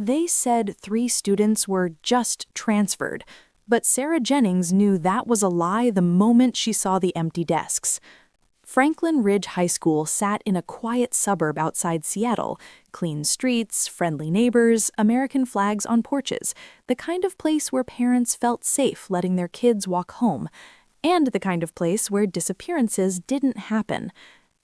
They said 3 students were just transferred, but Sarah Jennings knew that was a lie the moment she saw the empty desks. Franklin Ridge High School sat in a quiet suburb outside Seattle. Clean streets, friendly neighbors, American flags on porches, the kind of place where parents felt safe letting their kids walk home, and the kind of place where disappearances didn't happen.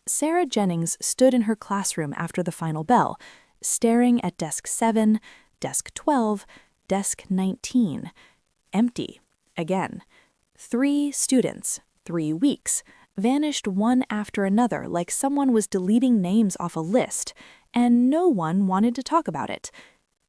Sarah Jennings stood in her classroom after the final bell, staring at desk 7, desk 12, desk 19. Empty. Again. 3 students, 3 weeks, vanished one after another like someone was deleting names off a list, and no one wanted to talk about it.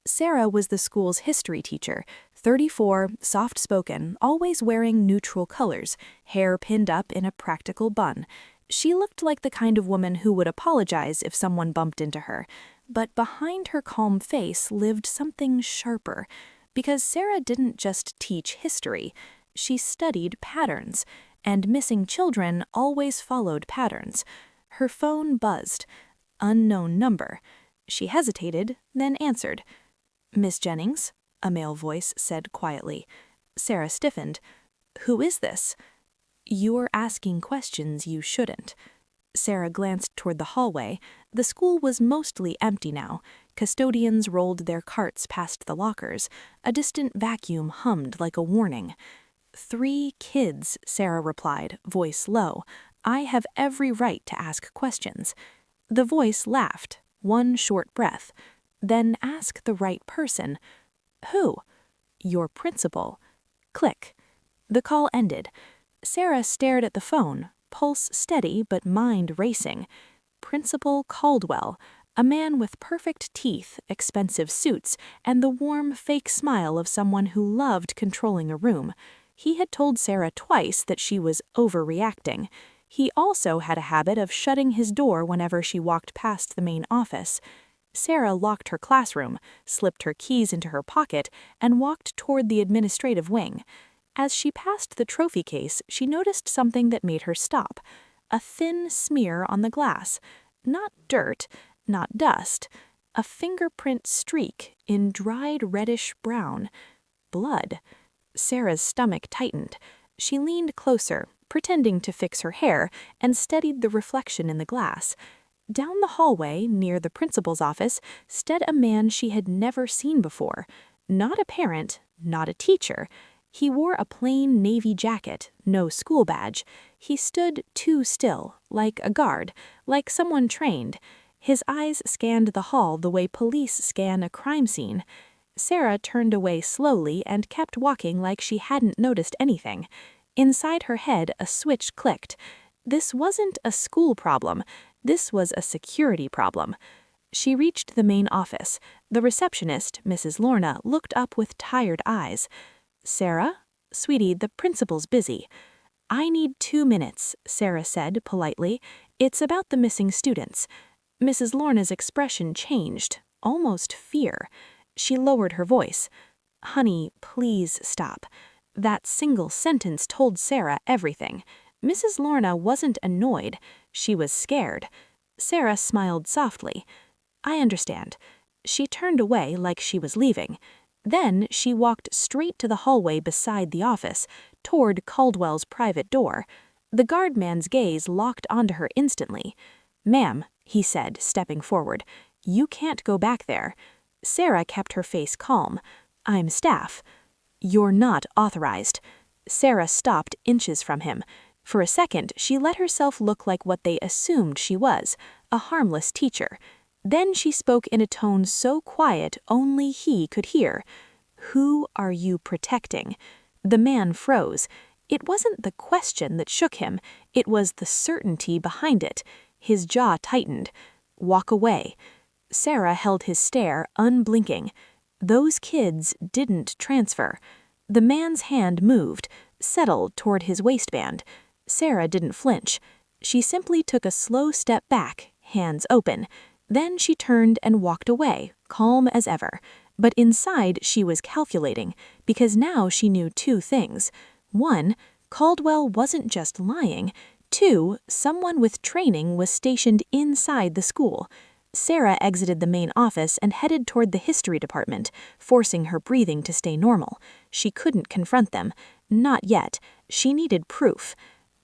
Sarah was the school's history teacher, 34, soft-spoken, always wearing neutral colors, hair pinned up in a practical bun. She looked like the kind of woman who would apologize if someone bumped into her, but behind her calm face lived something sharper, because Sarah didn't just teach history, she studied patterns, and missing children always followed patterns. Her phone buzzed. Unknown number. She hesitated, then answered. "Miss Jennings?" a male voice said quietly. Sarah stiffened. "Who is this?" "You're asking questions you shouldn't." Sarah glanced toward the hallway. The school was mostly empty now. Custodians rolled their carts past the lockers. A distant vacuum hummed like a warning. "3 kids," Sarah replied, voice low. "I have every right to ask questions." The voice laughed, one short breath. "Then ask the right person." "Who?" "Your principal." Click. The call ended. Sarah stared at the phone, pulse steady but mind racing. Principal Caldwell, a man with perfect teeth, expensive suits, and the warm, fake smile of someone who loved controlling a room. He had told Sarah twice that she was overreacting. He also had a habit of shutting his door whenever she walked past the main office. Sarah locked her classroom, slipped her keys into her pocket, and walked toward the administrative wing. As she passed the trophy case, she noticed something that made her stop. A thin smear on the glass. Not dirt, not dust. A fingerprint streak in dried reddish brown. Blood. Sarah's stomach tightened. She leaned closer, pretending to fix her hair, and studied the reflection in the glass. Down the hallway, near the principal's office, stood a man she had never seen before. Not a parent, not a teacher. He wore a plain navy jacket, no school badge. He stood too still, like a guard, like someone trained. His eyes scanned the hall the way police scan a crime scene. Sarah turned away slowly and kept walking like she hadn't noticed anything. Inside her head, a switch clicked. This wasn't a school problem. This was a security problem. She reached the main office. The receptionist, Mrs. Lorna, looked up with tired eyes. "Sarah? Sweetie, the principal's busy." "I need 2 minutes," Sarah said politely. "It's about the missing students." Mrs. Lorna's expression changed, almost fear. She lowered her voice. "Honey, please stop." That single sentence told Sarah everything. Mrs. Lorna wasn't annoyed. She was scared. Sarah smiled softly. "I understand." She turned away like she was leaving. Then she walked straight to the hallway beside the office, toward Caldwell's private door. The guardman's gaze locked onto her instantly. "Ma'am," he said, stepping forward, "you can't go back there." Sarah kept her face calm. "I'm staff." "You're not authorized." Sarah stopped inches from him. For a second, she let herself look like what they assumed she was, a harmless teacher. Then she spoke in a tone so quiet only he could hear. "Who are you protecting?" The man froze. It wasn't the question that shook him, it was the certainty behind it. His jaw tightened. "Walk away." Sarah held his stare, unblinking. Those kids didn't transfer. The man's hand moved, settled toward his waistband. Sarah didn't flinch. She simply took a slow step back, hands open. Then she turned and walked away, calm as ever. But inside she was calculating, because now she knew 2 things. 1, Caldwell wasn't just lying. 2, someone with training was stationed inside the school. Sarah exited the main office and headed toward the history department, forcing her breathing to stay normal. She couldn't confront them. Not yet. She needed proof.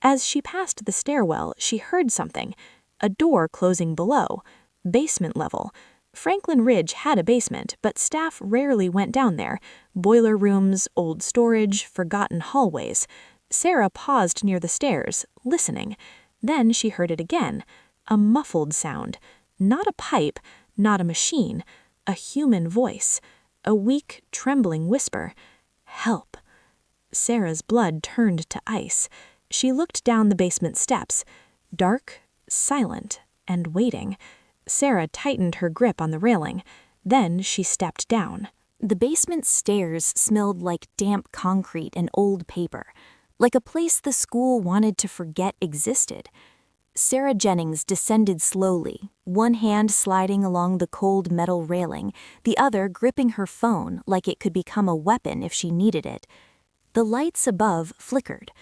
As she passed the stairwell, she heard something. A door closing below. Basement level. Franklin Ridge had a basement, but staff rarely went down there. Boiler rooms, old storage, forgotten hallways. Sarah paused near the stairs, listening. Then she heard it again. A muffled sound. Not a pipe, not a machine. A human voice. A weak, trembling whisper. Help. Sarah's blood turned to ice. She looked down the basement steps. Dark, silent, and waiting. Sarah tightened her grip on the railing. Then she stepped down. The basement stairs smelled like damp concrete and old paper, like a place the school wanted to forget existed. Sarah Jennings descended slowly, one hand sliding along the cold metal railing, the other gripping her phone like it could become a weapon if she needed it. The lights above flickered,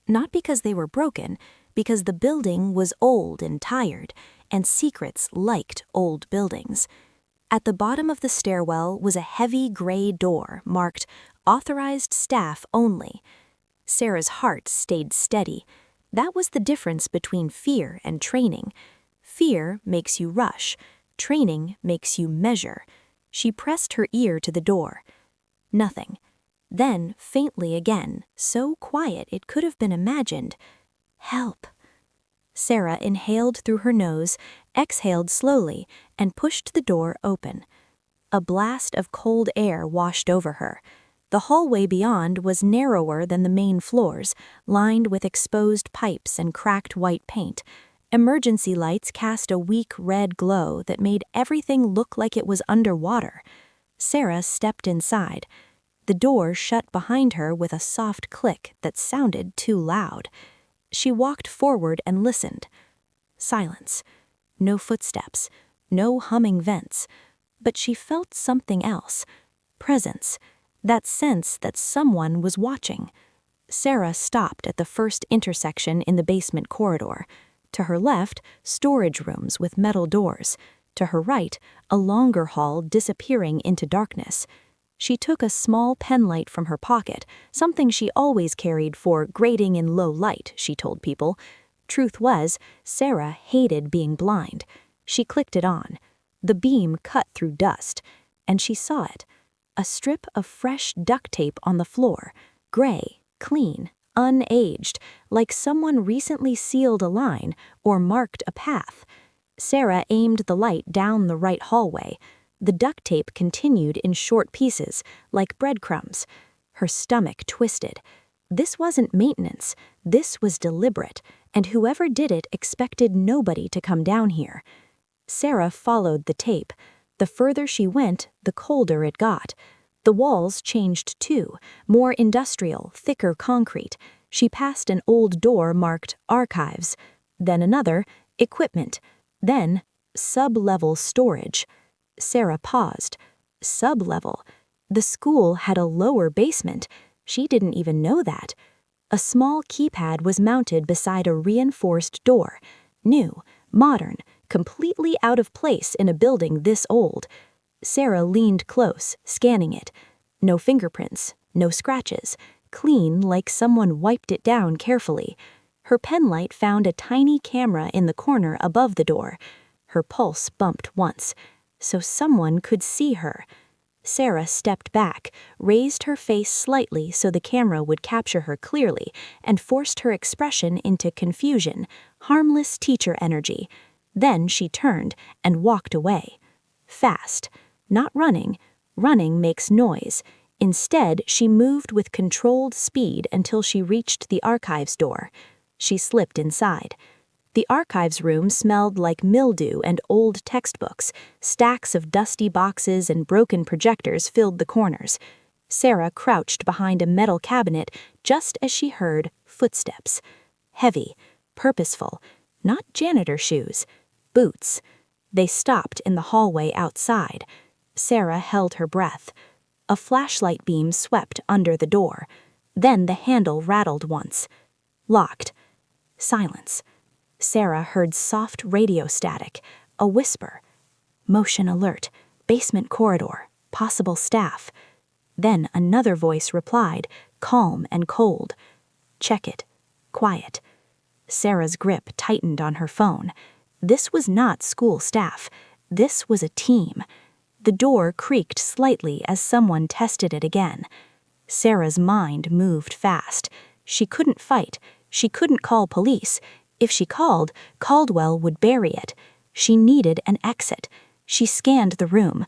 not because they were broken, because the building was old and tired, and secrets liked old buildings. At the bottom of the stairwell was a heavy gray door marked "Authorized Staff Only." Sarah's heart stayed steady. That was the difference between fear and training. Fear makes you rush. Training makes you measure. She pressed her ear to the door. Nothing. Then, faintly again, so quiet it could have been imagined. Help. Sarah inhaled through her nose, exhaled slowly, and pushed the door open. A blast of cold air washed over her. The hallway beyond was narrower than the main floors, lined with exposed pipes and cracked white paint. Emergency lights cast a weak red glow that made everything look like it was underwater. Sarah stepped inside. The door shut behind her with a soft click that sounded too loud. She walked forward and listened. Silence. No footsteps. No humming vents. But she felt something else. Presence. That sense that someone was watching. Sarah stopped at the first intersection in the basement corridor. To her left, storage rooms with metal doors. To her right, a longer hall disappearing into darkness. She took a small penlight from her pocket, something she always carried for grading in low light, she told people. Truth was, Sarah hated being blind. She clicked it on. The beam cut through dust, and she saw it. A strip of fresh duct tape on the floor, gray, clean, unaged, like someone recently sealed a line or marked a path. Sarah aimed the light down the right hallway. The duct tape continued in short pieces, like breadcrumbs. Her stomach twisted. This wasn't maintenance. This was deliberate, and whoever did it expected nobody to come down here. Sarah followed the tape. The further she went, the colder it got. The walls changed too, more industrial, thicker concrete. She passed an old door marked Archives, then another, Equipment, then Sub-level Storage. Sarah paused. Sub-level. The school had a lower basement. She didn't even know that. A small keypad was mounted beside a reinforced door. New, modern, completely out of place in a building this old. Sarah leaned close, scanning it. No fingerprints, no scratches. Clean like someone wiped it down carefully. Her penlight found a tiny camera in the corner above the door. Her pulse bumped once. So someone could see her. Sarah stepped back, raised her face slightly so the camera would capture her clearly, and forced her expression into confusion, harmless teacher energy. Then she turned and walked away. Fast. Not running. Running makes noise. Instead, she moved with controlled speed until she reached the archives door. She slipped inside. The archives room smelled like mildew and old textbooks. Stacks of dusty boxes and broken projectors filled the corners. Sarah crouched behind a metal cabinet just as she heard footsteps. Heavy, purposeful, not janitor shoes, boots. They stopped in the hallway outside. Sarah held her breath. A flashlight beam swept under the door. Then the handle rattled once. Locked. Silence. Sarah heard soft radio static, a whisper. Motion alert. Basement corridor. Possible staff. Then another voice replied, calm and cold. Check it. Quiet. Sarah's grip tightened on her phone. This was not school staff. This was a team. The door creaked slightly as someone tested it again. Sarah's mind moved fast. She couldn't fight. She couldn't call police. If she called, Caldwell would bury it. She needed an exit. She scanned the room.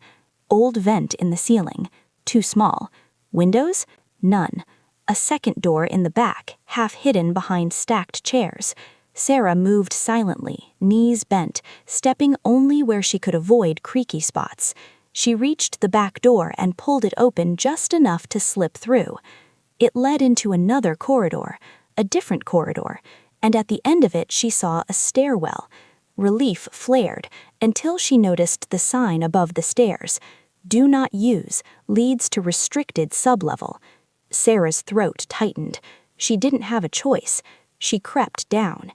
Old vent in the ceiling. Too small. Windows? None. A second door in the back, half hidden behind stacked chairs. Sarah moved silently, knees bent, stepping only where she could avoid creaky spots. She reached the back door and pulled it open just enough to slip through. It led into another corridor, a different corridor, and at the end of it she saw a stairwell. Relief flared until she noticed the sign above the stairs. Do not use, leads to restricted sublevel. Sarah's throat tightened. She didn't have a choice. She crept down.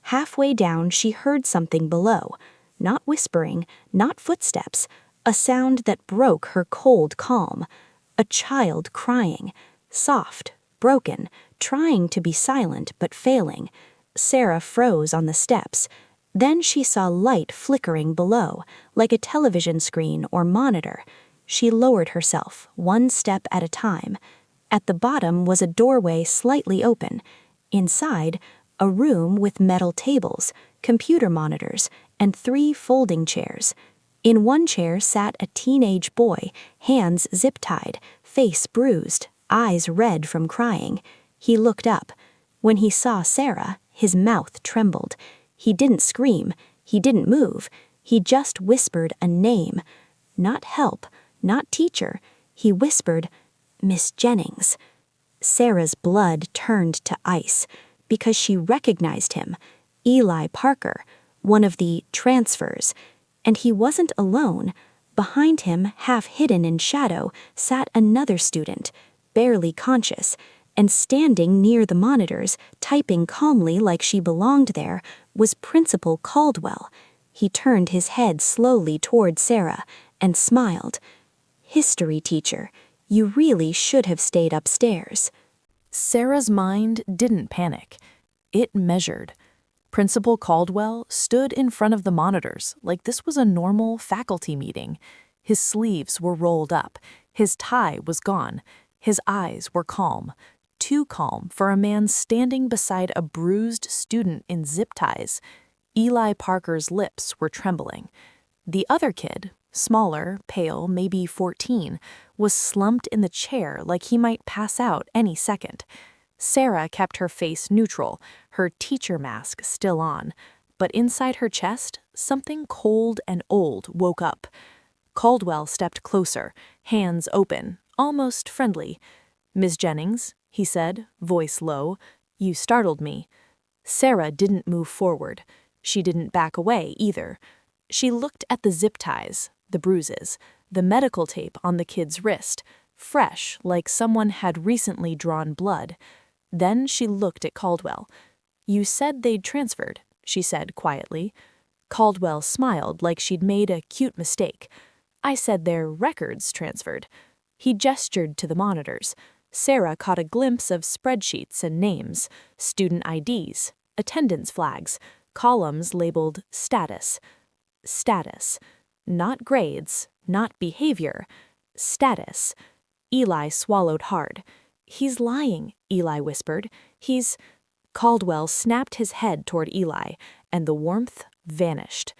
Halfway down, she heard something below. Not whispering, not footsteps. A sound that broke her cold calm. A child crying. Soft, broken, trying to be silent but failing. Sarah froze on the steps. Then she saw light flickering below, like a television screen or monitor. She lowered herself, one step at a time. At the bottom was a doorway slightly open. Inside, a room with metal tables, computer monitors, and 3 folding chairs. In one chair sat a teenage boy, hands zip-tied, face bruised, eyes red from crying. He looked up. When he saw Sarah, his mouth trembled. He didn't scream. He didn't move. He just whispered a name. Not help, not teacher. He whispered, Miss Jennings. Sarah's blood turned to ice because she recognized him, Eli Parker, one of the transfers. And he wasn't alone. Behind him, half hidden in shadow, sat another student, barely conscious, and standing near the monitors, typing calmly like she belonged there, was Principal Caldwell. He turned his head slowly toward Sarah and smiled. History teacher, you really should have stayed upstairs. Sarah's mind didn't panic. It measured. Principal Caldwell stood in front of the monitors like this was a normal faculty meeting. His sleeves were rolled up. His tie was gone. His eyes were calm. Too calm for a man standing beside a bruised student in zip ties. Eli Parker's lips were trembling. The other kid, smaller, pale, maybe 14, was slumped in the chair like he might pass out any second. Sarah kept her face neutral, her teacher mask still on, but inside her chest, something cold and old woke up. Caldwell stepped closer, hands open, almost friendly. Miss Jennings, he said, voice low, you startled me. Sarah didn't move forward. She didn't back away either. She looked at the zip ties, the bruises, the medical tape on the kid's wrist, fresh like someone had recently drawn blood. Then she looked at Caldwell. You said they'd transferred, she said quietly. Caldwell smiled like she'd made a cute mistake. I said their records transferred. He gestured to the monitors. Sarah caught a glimpse of spreadsheets and names, student IDs, attendance flags, columns labeled status. Status. Not grades, not behavior. Status. Eli swallowed hard. He's lying, Eli whispered. Caldwell snapped his head toward Eli, and the warmth vanished.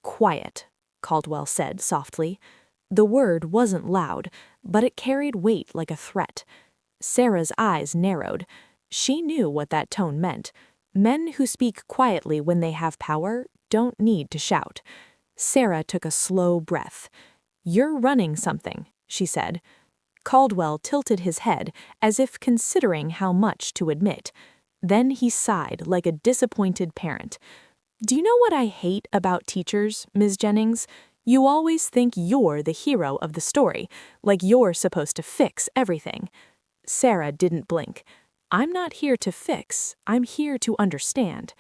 Quiet, Caldwell said softly. The word wasn't loud, but it carried weight like a threat. Sarah's eyes narrowed. She knew what that tone meant. Men who speak quietly when they have power don't need to shout. Sarah took a slow breath. You're running something, she said. Caldwell tilted his head as if considering how much to admit. Then he sighed like a disappointed parent. Do you know what I hate about teachers, Ms. Jennings? You always think you're the hero of the story, like you're supposed to fix everything. Sarah didn't blink. I'm not here to fix, I'm here to understand.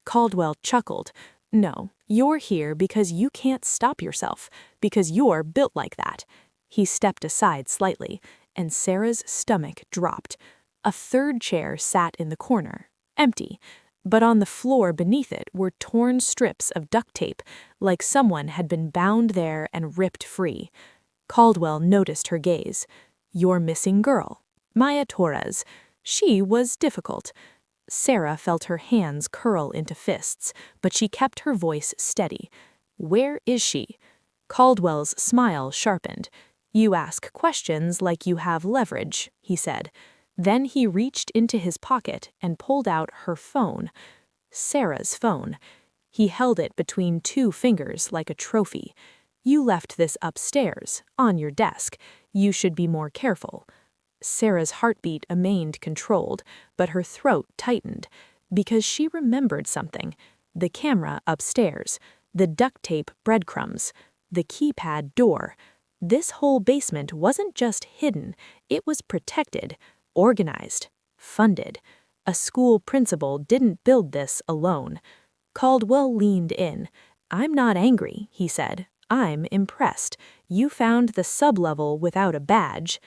Caldwell chuckled. No, You're here because you can't stop yourself, because you're built like that." He stepped aside slightly, and Sarah's stomach dropped. A third chair sat in the corner, empty, but on the floor beneath it were torn strips of duct tape, like someone had been bound there and ripped free. Caldwell noticed her gaze. "Your missing girl, Maya Torres. She was difficult." Sarah felt her hands curl into fists, but she kept her voice steady. "Where is she?" Caldwell's smile sharpened. "You ask questions like you have leverage," he said. Then he reached into his pocket and pulled out her phone. Sarah's phone. He held it between two fingers like a trophy. "You left this upstairs, on your desk. You should be more careful." Sarah's heartbeat remained controlled, but her throat tightened, because she remembered something. The camera upstairs, the duct tape breadcrumbs, the keypad door. This whole basement wasn't just hidden, it was protected, organized, funded. A school principal didn't build this alone. Caldwell leaned in. "I'm not angry," he said. "I'm impressed. You found the sublevel without a badge."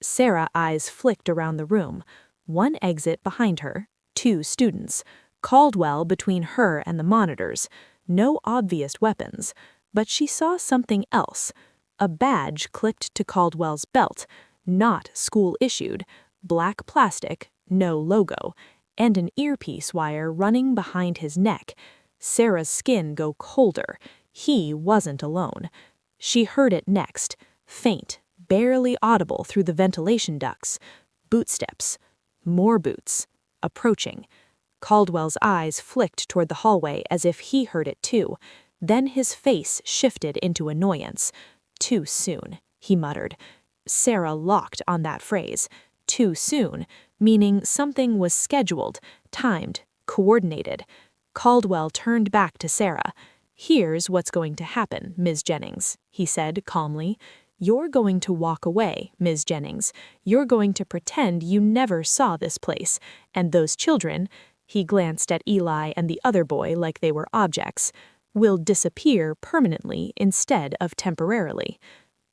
Sarah's eyes flicked around the room. One exit behind her, two students. Caldwell between her and the monitors. No obvious weapons. But she saw something else. A badge clipped to Caldwell's belt. Not school-issued. Black plastic, no logo. And an earpiece wire running behind his neck. Sarah's skin go colder. He wasn't alone. She heard it next. Faint. Barely audible through the ventilation ducts. Bootsteps. More boots. Approaching. Caldwell's eyes flicked toward the hallway as if he heard it too. Then his face shifted into annoyance. "Too soon," he muttered. Sarah locked on that phrase. Too soon, meaning something was scheduled, timed, coordinated. Caldwell turned back to Sarah. "Here's what's going to happen, Ms. Jennings," he said calmly. "You're going to walk away, Ms. Jennings. You're going to pretend you never saw this place, and those children," he glanced at Eli and the other boy like they were objects, "will disappear permanently instead of temporarily."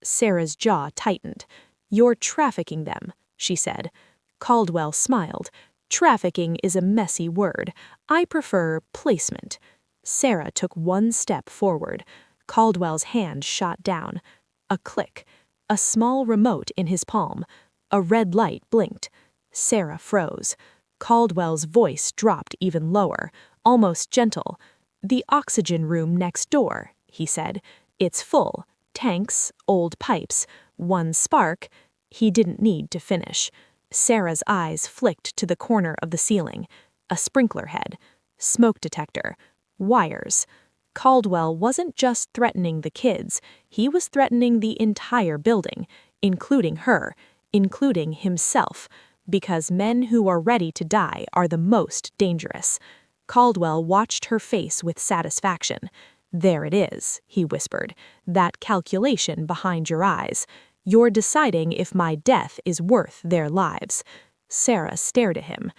Sarah's jaw tightened. "You're trafficking them," she said. Caldwell smiled. "Trafficking is a messy word. I prefer placement." Sarah took one step forward. Caldwell's hand shot down. A click. A small remote in his palm. A red light blinked. Sarah froze. Caldwell's voice dropped even lower, almost gentle. "The oxygen room next door," he said. "It's full. Tanks, old pipes. One spark." He didn't need to finish. Sarah's eyes flicked to the corner of the ceiling. A sprinkler head. Smoke detector. Wires. Caldwell wasn't just threatening the kids, he was threatening the entire building, including her, including himself, because men who are ready to die are the most dangerous. Caldwell watched her face with satisfaction. "There it is," he whispered, "that calculation behind your eyes. You're deciding if my death is worth their lives." Sarah stared at him.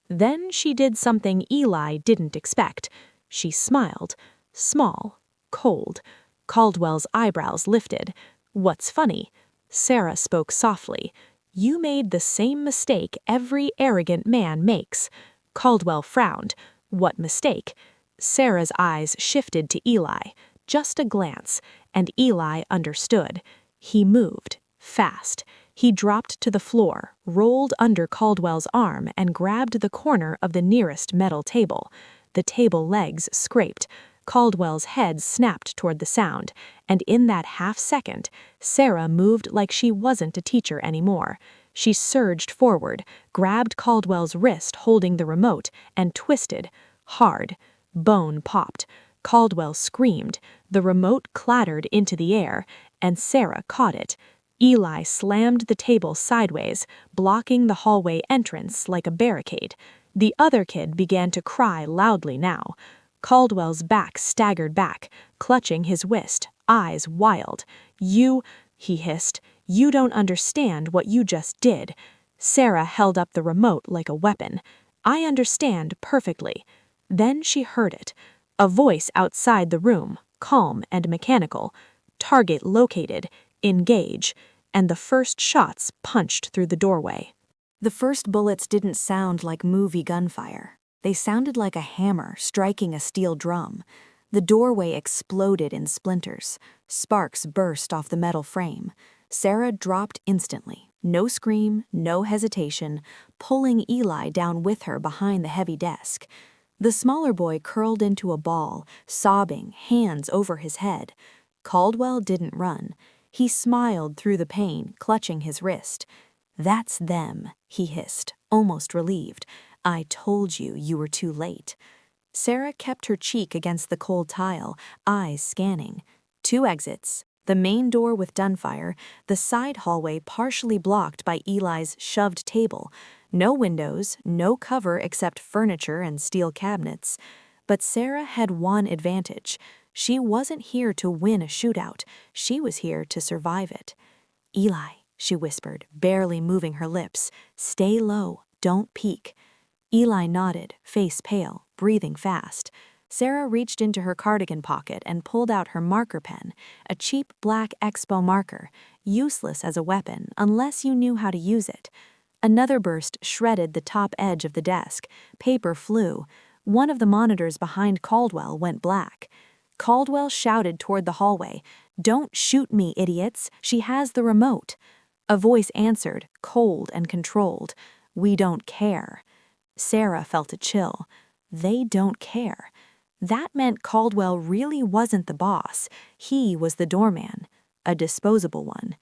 Then she did something Eli didn't expect. She smiled. Small, cold. Caldwell's eyebrows lifted. "What's funny?" Sarah spoke softly. "You made the same mistake every arrogant man makes." Caldwell frowned. "What mistake?" Sarah's eyes shifted to Eli. Just a glance, and Eli understood. He moved, fast. He dropped to the floor, rolled under Caldwell's arm, and grabbed the corner of the nearest metal table. The table legs scraped. Caldwell's head snapped toward the sound, and in that half-second, Sarah moved like she wasn't a teacher anymore. She surged forward, grabbed Caldwell's wrist holding the remote, and twisted. Hard. Bone popped. Caldwell screamed. The remote clattered into the air, and Sarah caught it. Eli slammed the table sideways, blocking the hallway entrance like a barricade. The other kid began to cry loudly now. Caldwell's back staggered back, clutching his wrist, eyes wild. "You," he hissed, "you don't understand what you just did." Sarah held up the remote like a weapon. "I understand perfectly." Then she heard it. A voice outside the room, calm and mechanical. Target located. Engage. And the first shots punched through the doorway. The first bullets didn't sound like movie gunfire. They sounded like a hammer striking a steel drum. The doorway exploded in splinters. Sparks burst off the metal frame. Sarah dropped instantly. No scream, no hesitation, pulling Eli down with her behind the heavy desk. The smaller boy curled into a ball, sobbing, hands over his head. Caldwell didn't run. He smiled through the pain, clutching his wrist. "That's them," he hissed, almost relieved. "I told you you were too late." Sarah kept her cheek against the cold tile, eyes scanning. 2 exits, the main door with gunfire, the side hallway partially blocked by Eli's shoved table. No windows, no cover except furniture and steel cabinets. But Sarah had one advantage. She wasn't here to win a shootout. She was here to survive it. "Eli," she whispered, barely moving her lips. "Stay low, don't peek." Eli nodded, face pale, breathing fast. Sarah reached into her cardigan pocket and pulled out her marker pen, a cheap black Expo marker, useless as a weapon unless you knew how to use it. Another burst shredded the top edge of the desk. Paper flew. One of the monitors behind Caldwell went black. Caldwell shouted toward the hallway, "Don't shoot me, idiots. She has the remote." A voice answered, cold and controlled, "We don't care." Sarah felt a chill. They don't care. That meant Caldwell really wasn't the boss. He was the doorman, a disposable one.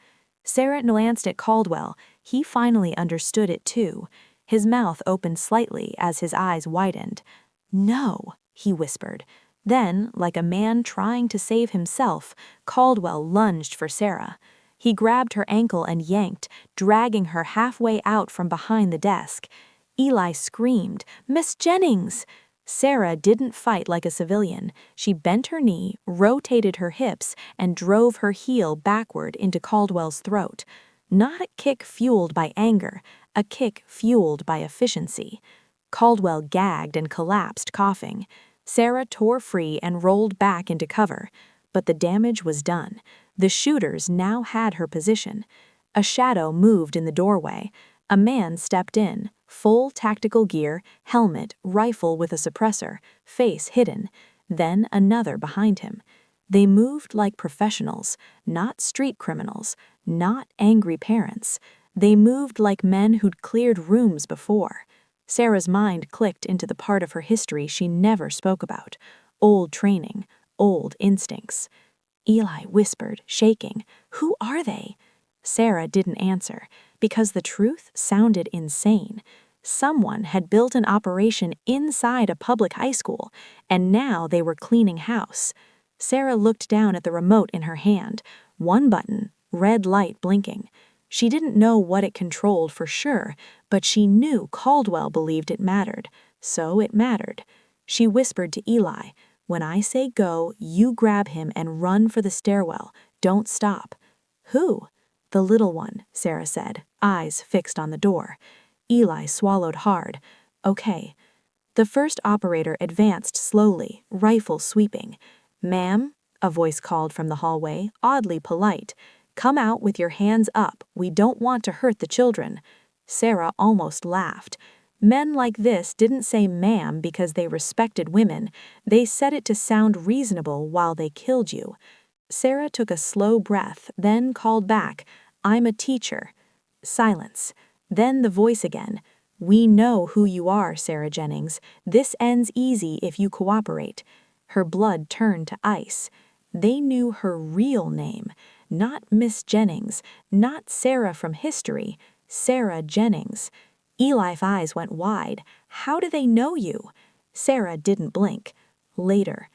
Sarah glanced at Caldwell. He finally understood it too. His mouth opened slightly as his eyes widened. "No," he whispered. Then, like a man trying to save himself, Caldwell lunged for Sarah. He grabbed her ankle and yanked, dragging her halfway out from behind the desk. Eli screamed, "Miss Jennings!" Sarah didn't fight like a civilian. She bent her knee, rotated her hips, and drove her heel backward into Caldwell's throat. Not a kick fueled by anger, a kick fueled by efficiency. Caldwell gagged and collapsed, coughing. Sarah tore free and rolled back into cover. But the damage was done. The shooters now had her position. A shadow moved in the doorway. A man stepped in, full tactical gear, helmet, rifle with a suppressor, face hidden. Then another behind him. They moved like professionals, not street criminals, not angry parents. They moved like men who'd cleared rooms before. Sarah's mind clicked into the part of her history she never spoke about. Old training, old instincts. Eli whispered, shaking, "Who are they?" Sarah didn't answer, because the truth sounded insane. Someone had built an operation inside a public high school, and now they were cleaning house. Sarah looked down at the remote in her hand. One button, red light blinking. She didn't know what it controlled for sure, but she knew Caldwell believed it mattered, so it mattered. She whispered to Eli, "When I say go, you grab him and run for the stairwell. Don't stop." "Who?" "The little one," Sarah said, eyes fixed on the door. Eli swallowed hard. "Okay." The first operator advanced slowly, rifle sweeping. "Ma'am," a voice called from the hallway, oddly polite. "Come out with your hands up. We don't want to hurt the children." Sarah almost laughed. Men like this didn't say ma'am because they respected women. They said it to sound reasonable while they killed you. Sarah took a slow breath, then called back, "I'm a teacher." Silence. Then the voice again. "We know who you are, Sarah Jennings. This ends easy if you cooperate." Her blood turned to ice. They knew her real name. Not Miss Jennings, not Sarah from history, Sarah Jennings. Eli's eyes went wide. "How do they know you?" Sarah didn't blink. Later.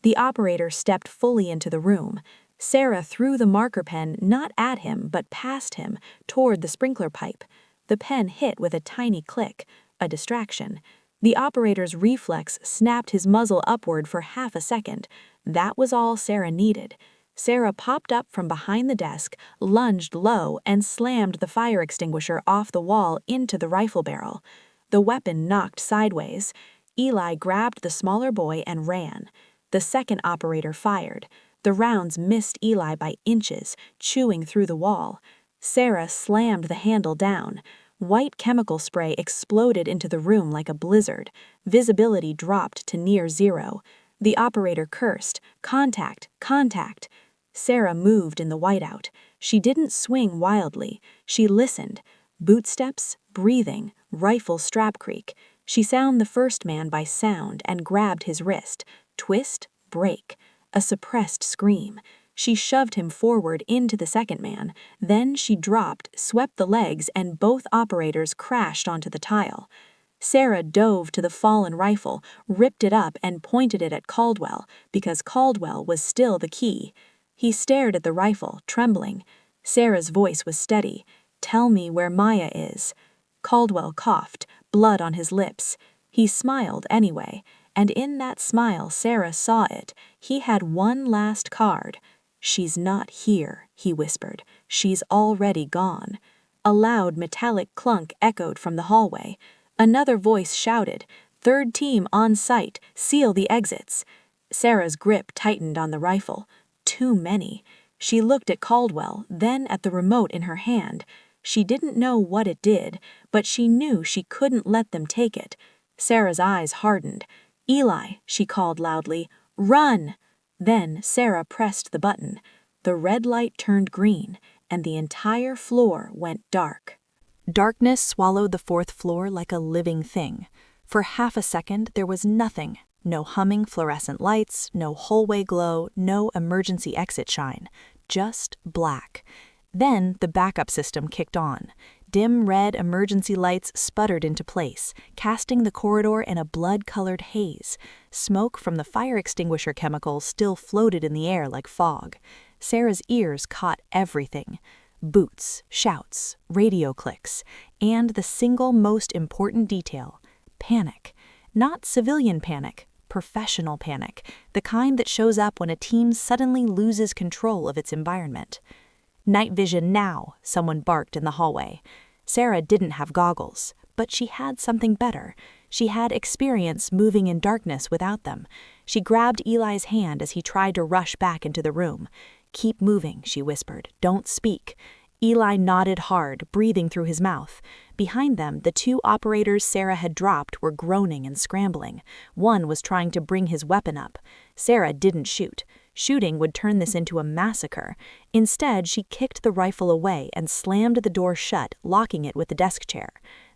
The operator stepped fully into the room. Sarah threw the marker pen not at him but past him, toward the sprinkler pipe. The pen hit with a tiny click, a distraction. The operator's reflex snapped his muzzle upward for half a second. That was all Sarah needed. Sarah popped up from behind the desk, lunged low, and slammed the fire extinguisher off the wall into the rifle barrel. The weapon knocked sideways. Eli grabbed the smaller boy and ran. The second operator fired. The rounds missed Eli by inches, chewing through the wall. Sarah slammed the handle down. White chemical spray exploded into the room like a blizzard. Visibility dropped to near zero. The operator cursed, "Contact, contact." Sarah moved in the whiteout. She didn't swing wildly. She listened. Bootsteps, breathing, rifle strap creak. She sounded the first man by sound and grabbed his wrist. Twist, break. A suppressed scream. She shoved him forward into the second man. Then she dropped, swept the legs, and both operators crashed onto the tile. Sarah dove to the fallen rifle, ripped it up, and pointed it at Caldwell, because Caldwell was still the key. He stared at the rifle, trembling. Sarah's voice was steady. "Tell me where Maya is." Caldwell coughed, blood on his lips. He smiled anyway, and in that smile Sarah saw it. He had one last card. "She's not here," he whispered. "She's already gone." A loud metallic clunk echoed from the hallway. Another voice shouted, "Third team on site, seal the exits." Sarah's grip tightened on the rifle. Too many. She looked at Caldwell, then at the remote in her hand. She didn't know what it did, but she knew she couldn't let them take it. Sarah's eyes hardened. "Eli," she called loudly, "run!" Then Sarah pressed the button. The red light turned green, and the entire floor went dark. Darkness swallowed the fourth floor like a living thing. For half a second, there was nothing. No humming fluorescent lights, no hallway glow, no emergency exit shine. Just black. Then the backup system kicked on. Dim red emergency lights sputtered into place, casting the corridor in a blood-colored haze. Smoke from the fire extinguisher chemical still floated in the air like fog. Sarah's ears caught everything. Boots, shouts, radio clicks, and the single most important detail, panic. Not civilian panic, professional panic, the kind that shows up when a team suddenly loses control of its environment. "Night vision now," someone barked in the hallway. Sarah didn't have goggles, but she had something better. She had experience moving in darkness without them. She grabbed Eli's hand as he tried to rush back into the room. "Keep moving," she whispered. "Don't speak." Eli nodded hard, breathing through his mouth. Behind them, the two operators Sarah had dropped were groaning and scrambling. One was trying to bring his weapon up. Sarah didn't shoot. Shooting would turn this into a massacre. Instead, she kicked the rifle away and slammed the door shut, locking it with the desk chair.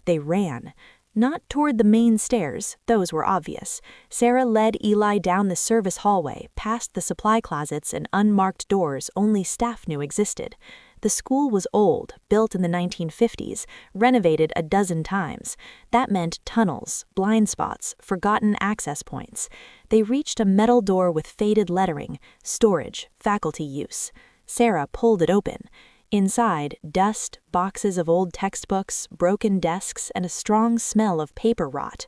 They ran. Not toward the main stairs, those were obvious. Sarah led Eli down the service hallway, past the supply closets and unmarked doors only staff knew existed. The school was old, built in the 1950s, renovated a dozen times. That meant tunnels, blind spots, forgotten access points. They reached a metal door with faded lettering, storage, faculty use. Sarah pulled it open. Inside, dust, boxes of old textbooks, broken desks, and a strong smell of paper rot.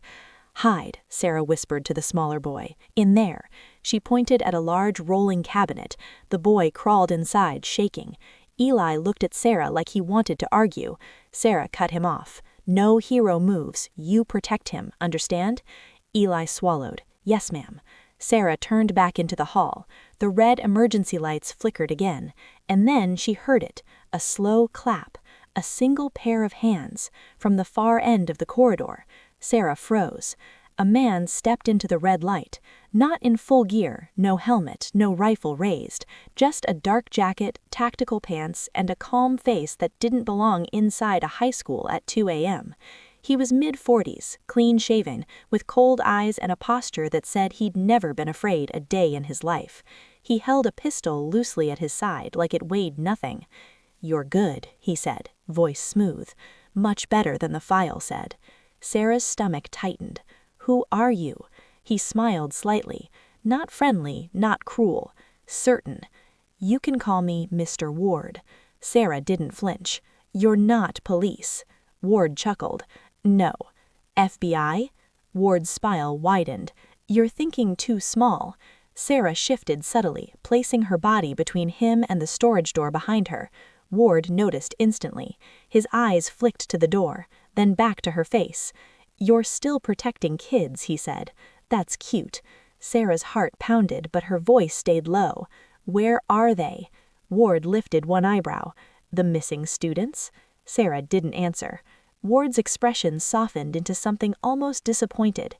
"Hide," Sarah whispered to the smaller boy. "In there." She pointed at a large rolling cabinet. The boy crawled inside, shaking. Eli looked at Sarah like he wanted to argue. Sarah cut him off. "No hero moves. You protect him, understand?" Eli swallowed. "Yes, ma'am." Sarah turned back into the hall. The red emergency lights flickered again. And then she heard it, a slow clap, a single pair of hands, from the far end of the corridor. Sarah froze. A man stepped into the red light, not in full gear, no helmet, no rifle raised, just a dark jacket, tactical pants, and a calm face that didn't belong inside a high school at 2 a.m. He was mid-40s, clean-shaven, with cold eyes and a posture that said he'd never been afraid a day in his life. He held a pistol loosely at his side like it weighed nothing. "You're good," he said, voice smooth. Much better than the file said. Sarah's stomach tightened. "Who are you?" He smiled slightly. Not friendly, not cruel. Certain. "You can call me Mr. Ward." Sarah didn't flinch. "You're not police." Ward chuckled. "No." "FBI?" Ward's smile widened. "You're thinking too small." Sarah shifted subtly, placing her body between him and the storage door behind her. Ward noticed instantly. His eyes flicked to the door, then back to her face. "You're still protecting kids," he said. "That's cute." Sarah's heart pounded, but her voice stayed low. "Where are they?" Ward lifted one eyebrow. "The missing students?" Sarah didn't answer. Ward's expression softened into something almost disappointed.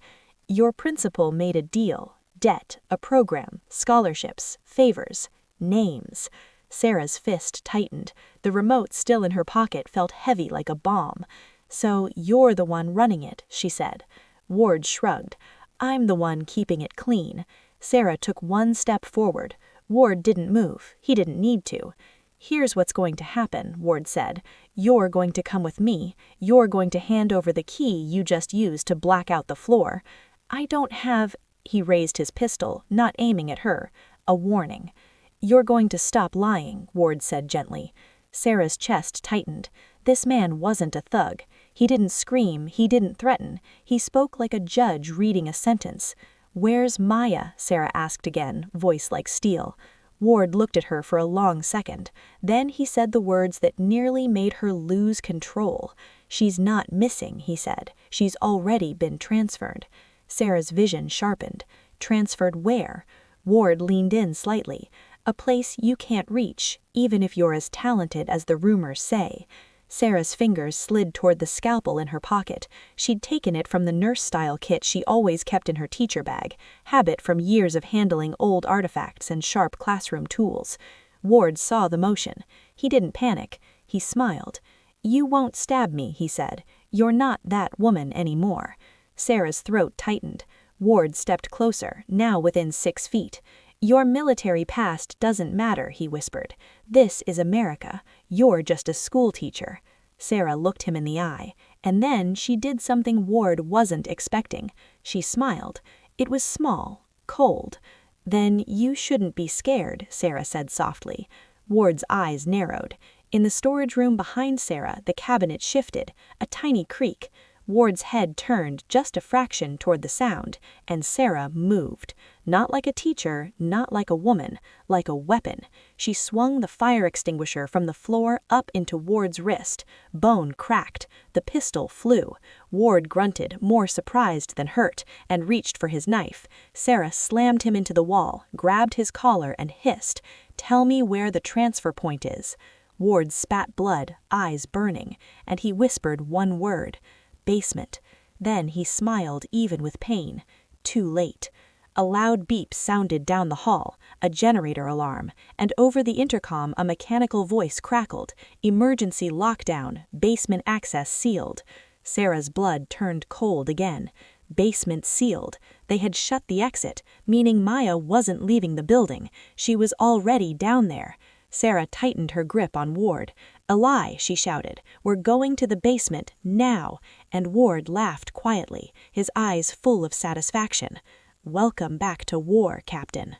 "Your principal made a deal. Debt, a program, scholarships, favors, names." Sarah's fist tightened. The remote still in her pocket felt heavy like a bomb. "So you're the one running it," she said. Ward shrugged. "I'm the one keeping it clean." Sarah took one step forward. Ward didn't move. He didn't need to. "Here's what's going to happen," Ward said. "You're going to come with me. You're going to hand over the key you just used to black out the floor. I don't have—" He raised his pistol, not aiming at her. "A warning." "You're going to stop lying," Ward said gently. Sarah's chest tightened. This man wasn't a thug. He didn't scream, he didn't threaten. He spoke like a judge reading a sentence. "Where's Maya?" Sarah asked again, voice like steel. Ward looked at her for a long second. Then he said the words that nearly made her lose control. "She's not missing," he said. "She's already been transferred." Sarah's vision sharpened. "Transferred where?" Ward leaned in slightly. "A place you can't reach, even if you're as talented as the rumors say." Sarah's fingers slid toward the scalpel in her pocket. She'd taken it from the nurse-style kit she always kept in her teacher bag, habit from years of handling old artifacts and sharp classroom tools. Ward saw the motion. He didn't panic. He smiled. "You won't stab me," he said. "You're not that woman anymore." Sarah's throat tightened. Ward stepped closer, now within 6 feet. "Your military past doesn't matter," he whispered. "This is America. You're just a school teacher." Sarah looked him in the eye, and then she did something Ward wasn't expecting. She smiled. It was small, cold. "Then you shouldn't be scared," Sarah said softly. Ward's eyes narrowed. In the storage room behind Sarah, the cabinet shifted, a tiny creak. Ward's head turned just a fraction toward the sound, and Sarah moved. Not like a teacher, not like a woman, like a weapon. She swung the fire extinguisher from the floor up into Ward's wrist. Bone cracked. The pistol flew. Ward grunted, more surprised than hurt, and reached for his knife. Sarah slammed him into the wall, grabbed his collar, and hissed, "Tell me where the transfer point is." Ward spat blood, eyes burning, and he whispered one word. "Basement." Then he smiled even with pain. Too late. A loud beep sounded down the hall, a generator alarm, and over the intercom a mechanical voice crackled. "Emergency lockdown, basement access sealed." Sarah's blood turned cold again. Basement sealed. They had shut the exit, meaning Maya wasn't leaving the building. She was already down there. Sarah tightened her grip on Ward. "A lie," she shouted. "We're going to the basement, now." And Ward laughed quietly, his eyes full of satisfaction. "Welcome back to war, Captain."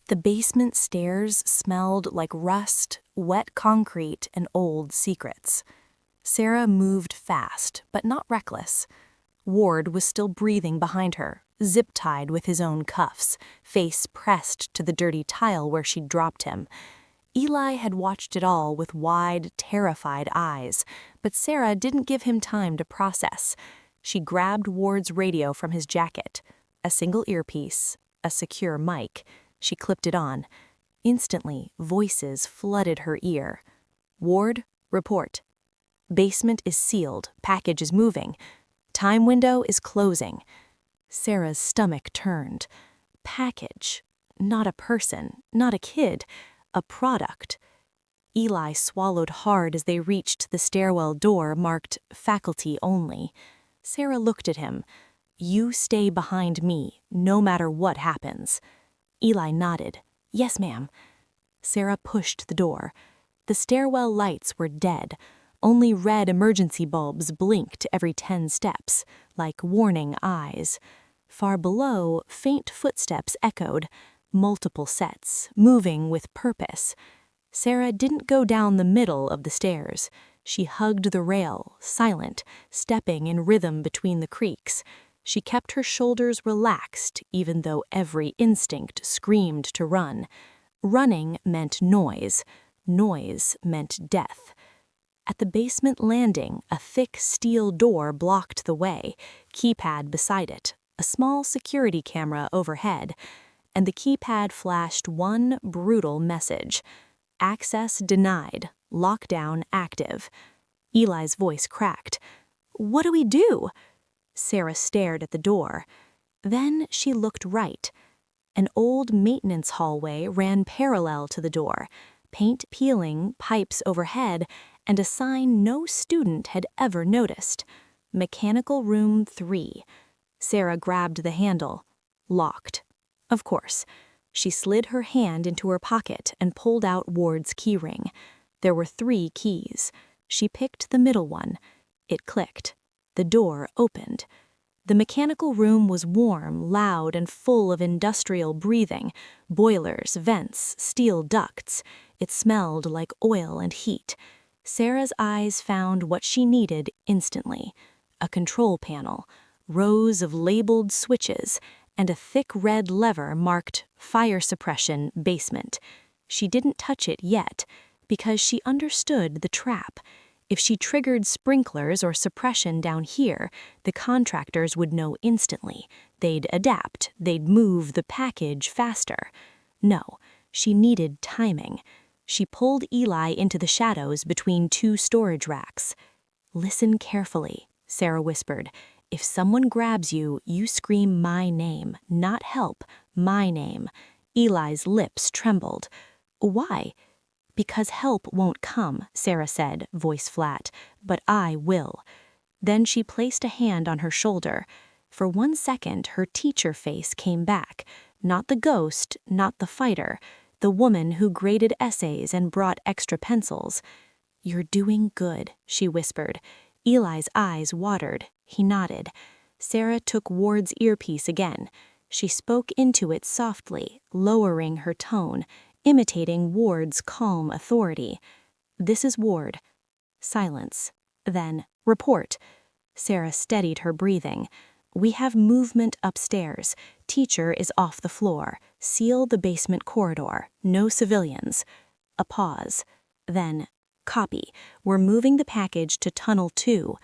The basement stairs smelled like rust, wet concrete, and old secrets. Sarah moved fast, but not reckless. Ward was still breathing behind her, zip-tied with his own cuffs, face pressed to the dirty tile where she'd dropped him. Eli had watched it all with wide, terrified eyes, but Sarah didn't give him time to process. She grabbed Ward's radio from his jacket. A single earpiece, a secure mic. She clipped it on. Instantly, voices flooded her ear. "Ward, report. Basement is sealed. Package is moving. Time window is closing." Sarah's stomach turned. Package. Not a person, not a kid. A product. Eli swallowed hard as they reached the stairwell door marked "Faculty Only." Sarah looked at him. "You stay behind me, no matter what happens." Eli nodded. "Yes, ma'am." Sarah pushed the door. The stairwell lights were dead. Only red emergency bulbs blinked every 10 steps, like warning eyes. Far below, faint footsteps echoed. Multiple sets, moving with purpose. Sarah didn't go down the middle of the stairs. She hugged the rail, silent, stepping in rhythm between the creaks. She kept her shoulders relaxed, even though every instinct screamed to run. Running meant noise. Noise meant death. At the basement landing, a thick steel door blocked the way, keypad beside it, a small security camera overhead, and the keypad flashed one brutal message: access denied, lockdown active. Eli's voice cracked. "What do we do?" Sarah stared at the door. Then she looked right. An old maintenance hallway ran parallel to the door, paint peeling, pipes overhead, and a sign no student had ever noticed: Mechanical Room 3. Sarah grabbed the handle. Locked. Of course. She slid her hand into her pocket and pulled out Ward's keyring. There were 3 keys. She picked the middle one. It clicked. The door opened. The mechanical room was warm, loud, and full of industrial breathing: boilers, vents, steel ducts. It smelled like oil and heat. Sarah's eyes found what she needed instantly: a control panel, rows of labeled switches, and a thick red lever marked Fire Suppression Basement. She didn't touch it yet, because she understood the trap. If she triggered sprinklers or suppression down here, the contractors would know instantly. They'd adapt. They'd move the package faster. No, she needed timing. She pulled Eli into the shadows between 2 storage racks. "Listen carefully," Sarah whispered. "If someone grabs you, you scream my name, not help, my name." Eli's lips trembled. "Why?" "Because help won't come," Sarah said, voice flat, "but I will." Then she placed a hand on her shoulder. For 1 second, her teacher face came back. Not the ghost, not the fighter. The woman who graded essays and brought extra pencils. "You're doing good," she whispered. Eli's eyes watered. He nodded. Sarah took Ward's earpiece again. She spoke into it softly, lowering her tone, imitating Ward's calm authority. "This is Ward." Silence. Then, "Report." Sarah steadied her breathing. "We have movement upstairs. Teacher is off the floor. Seal the basement corridor. No civilians." A pause. Then, "Copy. We're moving the package to Tunnel 2.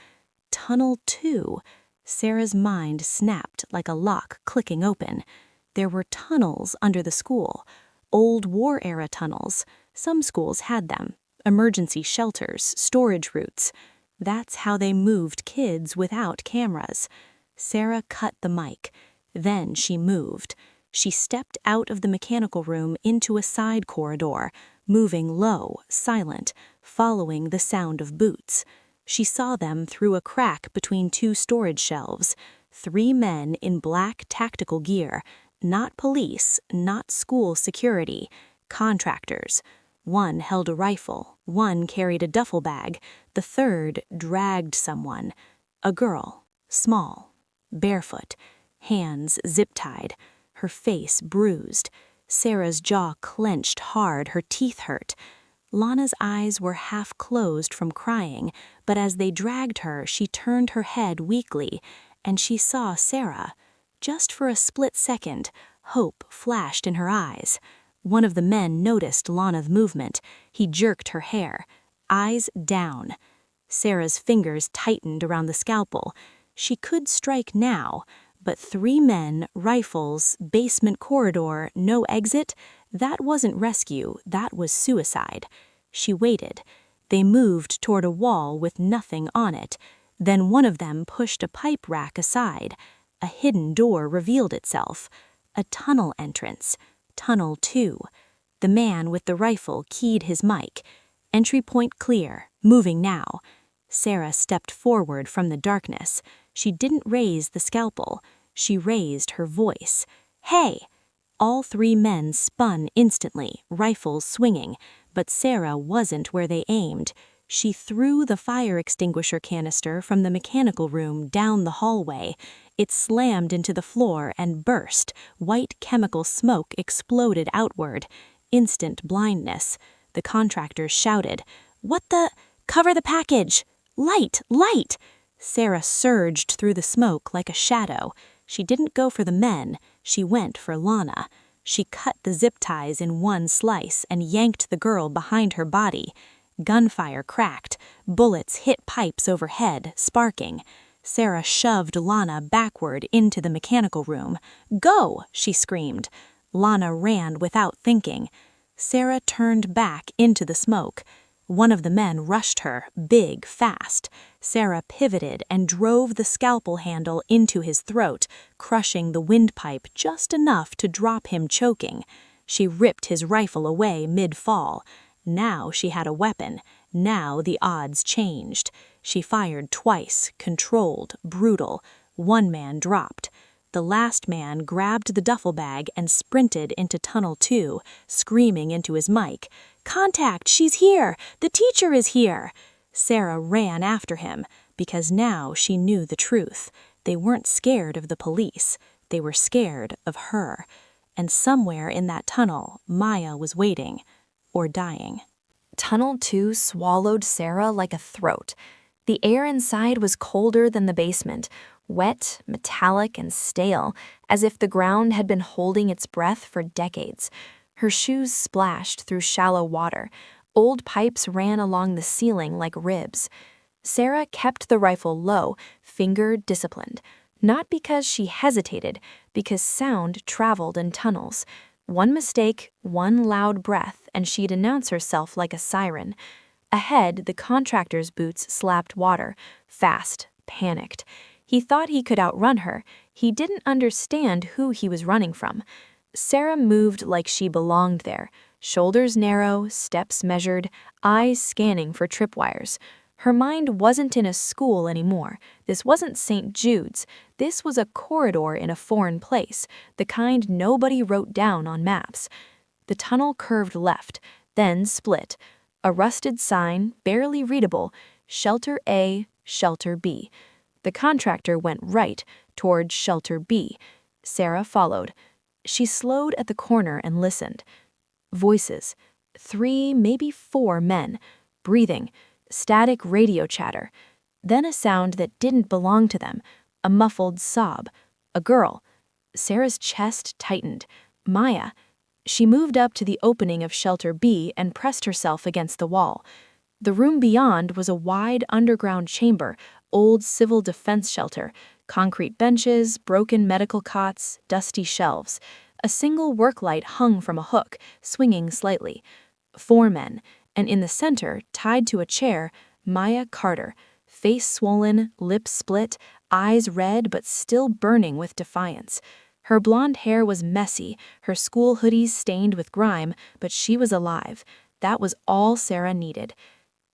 Tunnel 2. Sarah's mind snapped like a lock clicking open. There were tunnels under the school. Old war-era tunnels. Some schools had them. Emergency shelters, storage routes. That's how they moved kids without cameras. Sarah cut the mic. Then she moved. She stepped out of the mechanical room into a side corridor, moving low, silent, following the sound of boots. She saw them through a crack between 2 storage shelves. 3 men in black tactical gear. Not police, not school security. Contractors. One held a rifle. One carried a duffel bag. The third dragged someone. A girl. Small. Barefoot. Hands zip-tied. Her face bruised. Sarah's jaw clenched hard, her teeth hurt. Lana's eyes were half closed from crying, but as they dragged her, she turned her head weakly, and she saw Sarah. Just for a split second, hope flashed in her eyes. One of the men noticed Lana's movement. He jerked her hair. Eyes down. Sarah's fingers tightened around the scalpel. She could strike now, but 3 men, rifles, basement corridor, no exit, that wasn't rescue, that was suicide. She waited. They moved toward a wall with nothing on it. Then one of them pushed a pipe rack aside. A hidden door revealed itself. A tunnel entrance. Tunnel 2. The man with the rifle keyed his mic. Entry point clear, moving now. Sarah stepped forward from the darkness. She didn't raise the scalpel. She raised her voice. "Hey!" All 3 men spun instantly, rifles swinging, but Sarah wasn't where they aimed. She threw the fire extinguisher canister from the mechanical room down the hallway. It slammed into the floor and burst. White chemical smoke exploded outward. Instant blindness. The contractors shouted, "What the? Cover the package! Light! Light!" Sarah surged through the smoke like a shadow. She didn't go for the men. She went for Lana. She cut the zip ties in one slice and yanked the girl behind her body. Gunfire cracked. Bullets hit pipes overhead, sparking. Sarah shoved Lana backward into the mechanical room. "Go!" she screamed. Lana ran without thinking. Sarah turned back into the smoke. One of the men rushed her, big, fast. Sarah pivoted and drove the scalpel handle into his throat, crushing the windpipe just enough to drop him choking. She ripped his rifle away mid-fall. Now she had a weapon. Now the odds changed. She fired twice, controlled, brutal. One man dropped. The last man grabbed the duffel bag and sprinted into Tunnel 2, screaming into his mic, "Contact! She's here! The teacher is here!" Sarah ran after him, because now she knew the truth. They weren't scared of the police. They were scared of her. And somewhere in that tunnel, Maya was waiting, or dying. Tunnel 2 swallowed Sarah like a throat. The air inside was colder than the basement, wet, metallic, and stale, as if the ground had been holding its breath for decades. Her shoes splashed through shallow water. Old pipes ran along the ceiling like ribs. Sarah kept the rifle low, finger disciplined. Not because she hesitated, because sound traveled in tunnels. One mistake, one loud breath, and she'd announce herself like a siren. Ahead, the contractor's boots slapped water, fast, panicked. He thought he could outrun her. He didn't understand who he was running from. Sarah moved like she belonged there, shoulders narrow, steps measured, eyes scanning for tripwires. Her mind wasn't in a school anymore. This wasn't St. Jude's. This was a corridor in a foreign place, the kind nobody wrote down on maps. The tunnel curved left, then split. A rusted sign, barely readable, Shelter A, Shelter B. The contractor went right, toward Shelter B. Sarah followed. She slowed at the corner and listened. Voices. 3, maybe 4 men. Breathing. Static radio chatter. Then a sound that didn't belong to them. A muffled sob. A girl. Sarah's chest tightened. Maya. She moved up to the opening of Shelter B and pressed herself against the wall. The room beyond was a wide underground chamber, old civil defense shelter, concrete benches, broken medical cots, dusty shelves. A single work light hung from a hook, swinging slightly. 4 men, and in the center, tied to a chair, Maya Carter, face swollen, lips split, eyes red but still burning with defiance. Her blonde hair was messy, her school hoodies stained with grime, but she was alive. That was all Sarah needed.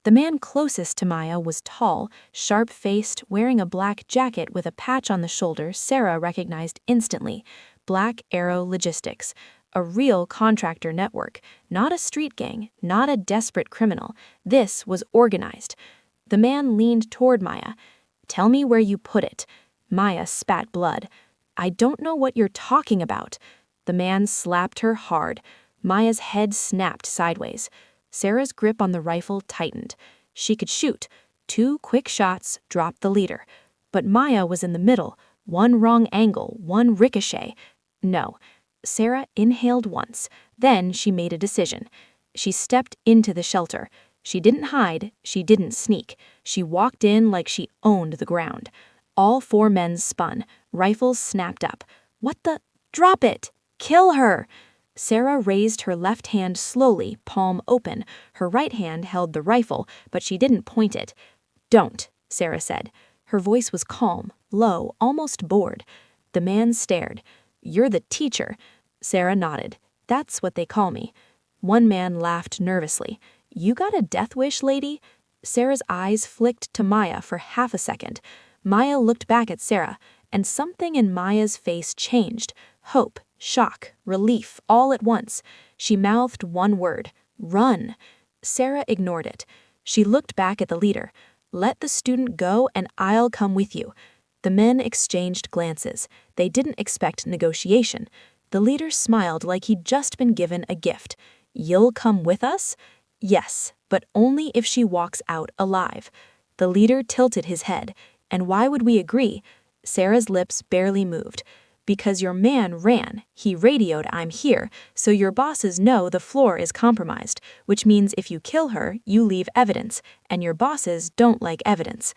The man closest to Maya was tall, sharp-faced, wearing a black jacket with a patch on the shoulder Sarah recognized instantly. Black Arrow Logistics. A real contractor network, not a street gang, not a desperate criminal. This was organized. The man leaned toward Maya. "Tell me where you put it." Maya spat blood. "I don't know what you're talking about." The man slapped her hard. Maya's head snapped sideways. Sarah's grip on the rifle tightened. She could shoot. 2 quick shots dropped the leader. But Maya was in the middle. One wrong angle, one ricochet. No. Sarah inhaled once. Then she made a decision. She stepped into the shelter. She didn't hide. She didn't sneak. She walked in like she owned the ground. All 4 men spun. Rifles snapped up. "What the? Drop it! Kill her!" Sarah raised her left hand slowly, palm open. Her right hand held the rifle, but she didn't point it. "Don't," Sarah said. Her voice was calm, low, almost bored. The man stared. "You're the teacher." Sarah nodded. "That's what they call me." One man laughed nervously. "You got a death wish, lady?" Sarah's eyes flicked to Maya for half a second. Maya looked back at Sarah, and something in Maya's face changed. Hope, shock, relief, all at once. She mouthed one word. "Run." Sarah ignored it. She looked back at the leader. "Let the student go and I'll come with you." The men exchanged glances. They didn't expect negotiation. The leader smiled like he'd just been given a gift. "You'll come with us?" "Yes, but only if she walks out alive." The leader tilted his head. "And why would we agree?" Sarah's lips barely moved. Because your man ran. He radioed, "I'm here," so your bosses know the floor is compromised, which means if you kill her, you leave evidence, and your bosses don't like evidence.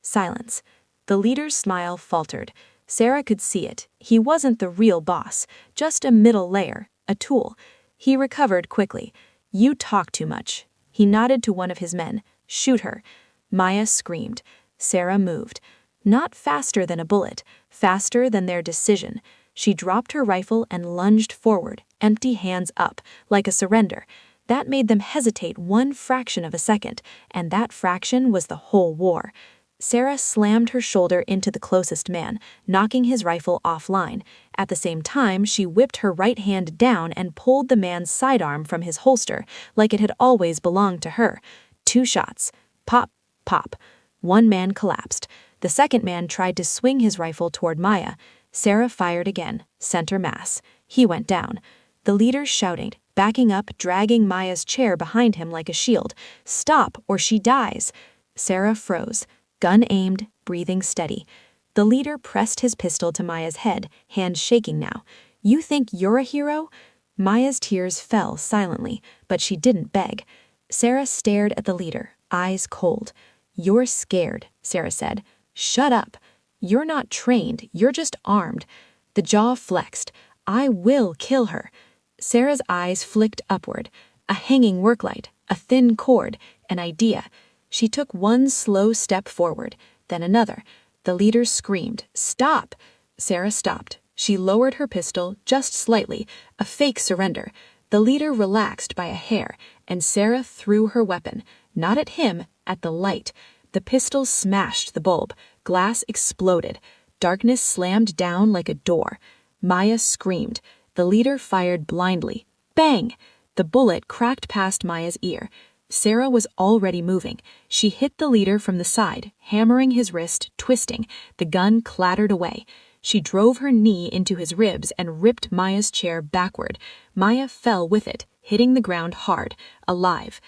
Silence. The leader's smile faltered. Sarah could see it. He wasn't the real boss, just a middle layer, a tool. He recovered quickly. "You talk too much." He nodded to one of his men. "Shoot her." Maya screamed. Sarah moved. Not faster than a bullet, faster than their decision. She dropped her rifle and lunged forward, empty hands up, like a surrender. That made them hesitate one fraction of a second, and that fraction was the whole war. Sarah slammed her shoulder into the closest man, knocking his rifle offline. At the same time, she whipped her right hand down and pulled the man's sidearm from his holster, like it had always belonged to her. 2 shots. Pop, pop. One man collapsed. The second man tried to swing his rifle toward Maya. Sarah fired again, center mass. He went down. The leader shouted, backing up, dragging Maya's chair behind him like a shield. "Stop, or she dies." Sarah froze, gun aimed, breathing steady. The leader pressed his pistol to Maya's head, hands shaking now. "You think you're a hero?" Maya's tears fell silently, but she didn't beg. Sarah stared at the leader, eyes cold. "You're scared," Sarah said. "Shut up. You're not trained, you're just armed." The jaw flexed. "I will kill her." Sarah's eyes flicked upward. A hanging work light, a thin cord, an idea. She took one slow step forward, then another. The leader screamed, "Stop!" Sarah stopped. She lowered her pistol just slightly, a fake surrender. The leader relaxed by a hair, and Sarah threw her weapon, not at him, at the light. The pistol smashed the bulb. Glass exploded. Darkness slammed down like a door. Maya screamed. The leader fired blindly. Bang! The bullet cracked past Maya's ear. Sarah was already moving. She hit the leader from the side, hammering his wrist, twisting. The gun clattered away. She drove her knee into his ribs and ripped Maya's chair backward. Maya fell with it, hitting the ground hard, alive.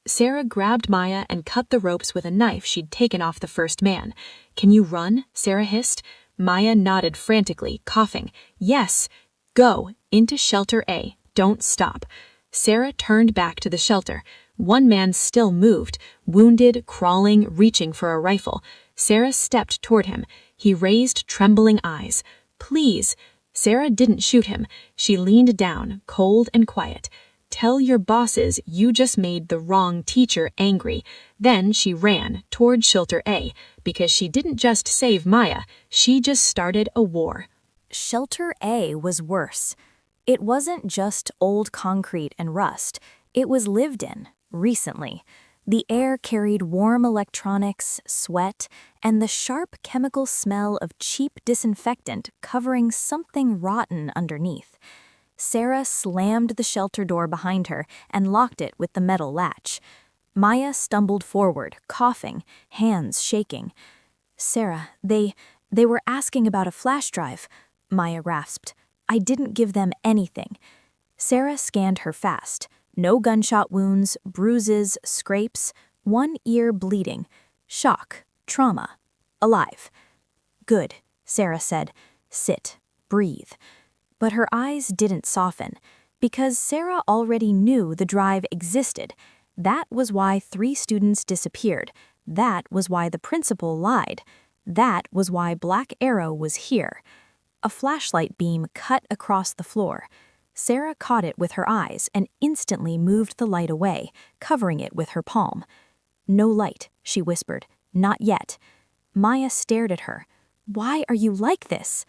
Sarah grabbed Maya and cut the ropes with a knife she'd taken off the first man. "Can you run?" Sarah hissed. Maya nodded frantically, coughing. "Yes. Go. Into shelter A. Don't stop." Sarah turned back to the shelter. One man still moved, wounded, crawling, reaching for a rifle. Sarah stepped toward him. He raised trembling eyes. "Please." Sarah didn't shoot him. She leaned down, cold and quiet. "Tell your bosses you just made the wrong teacher angry." Then she ran toward Shelter A, because she didn't just save Maya, she just started a war. Shelter A was worse. It wasn't just old concrete and rust. It was lived in, recently. The air carried warm electronics, sweat, and the sharp chemical smell of cheap disinfectant covering something rotten underneath. Sarah slammed the shelter door behind her and locked it with the metal latch. Maya stumbled forward, coughing, hands shaking. "Sarah, they were asking about a flash drive," Maya rasped. "I didn't give them anything." Sarah scanned her fast. No gunshot wounds, bruises, scrapes, one ear bleeding. Shock, trauma, alive. "Good," Sarah said. "Sit, breathe." But her eyes didn't soften, because Sarah already knew the drive existed. That was why 3 students disappeared. That was why the principal lied. That was why Black Arrow was here. A flashlight beam cut across the floor. Sarah caught it with her eyes and instantly moved the light away, covering it with her palm. "No light," she whispered. "Not yet." Maya stared at her. "Why are you like this?"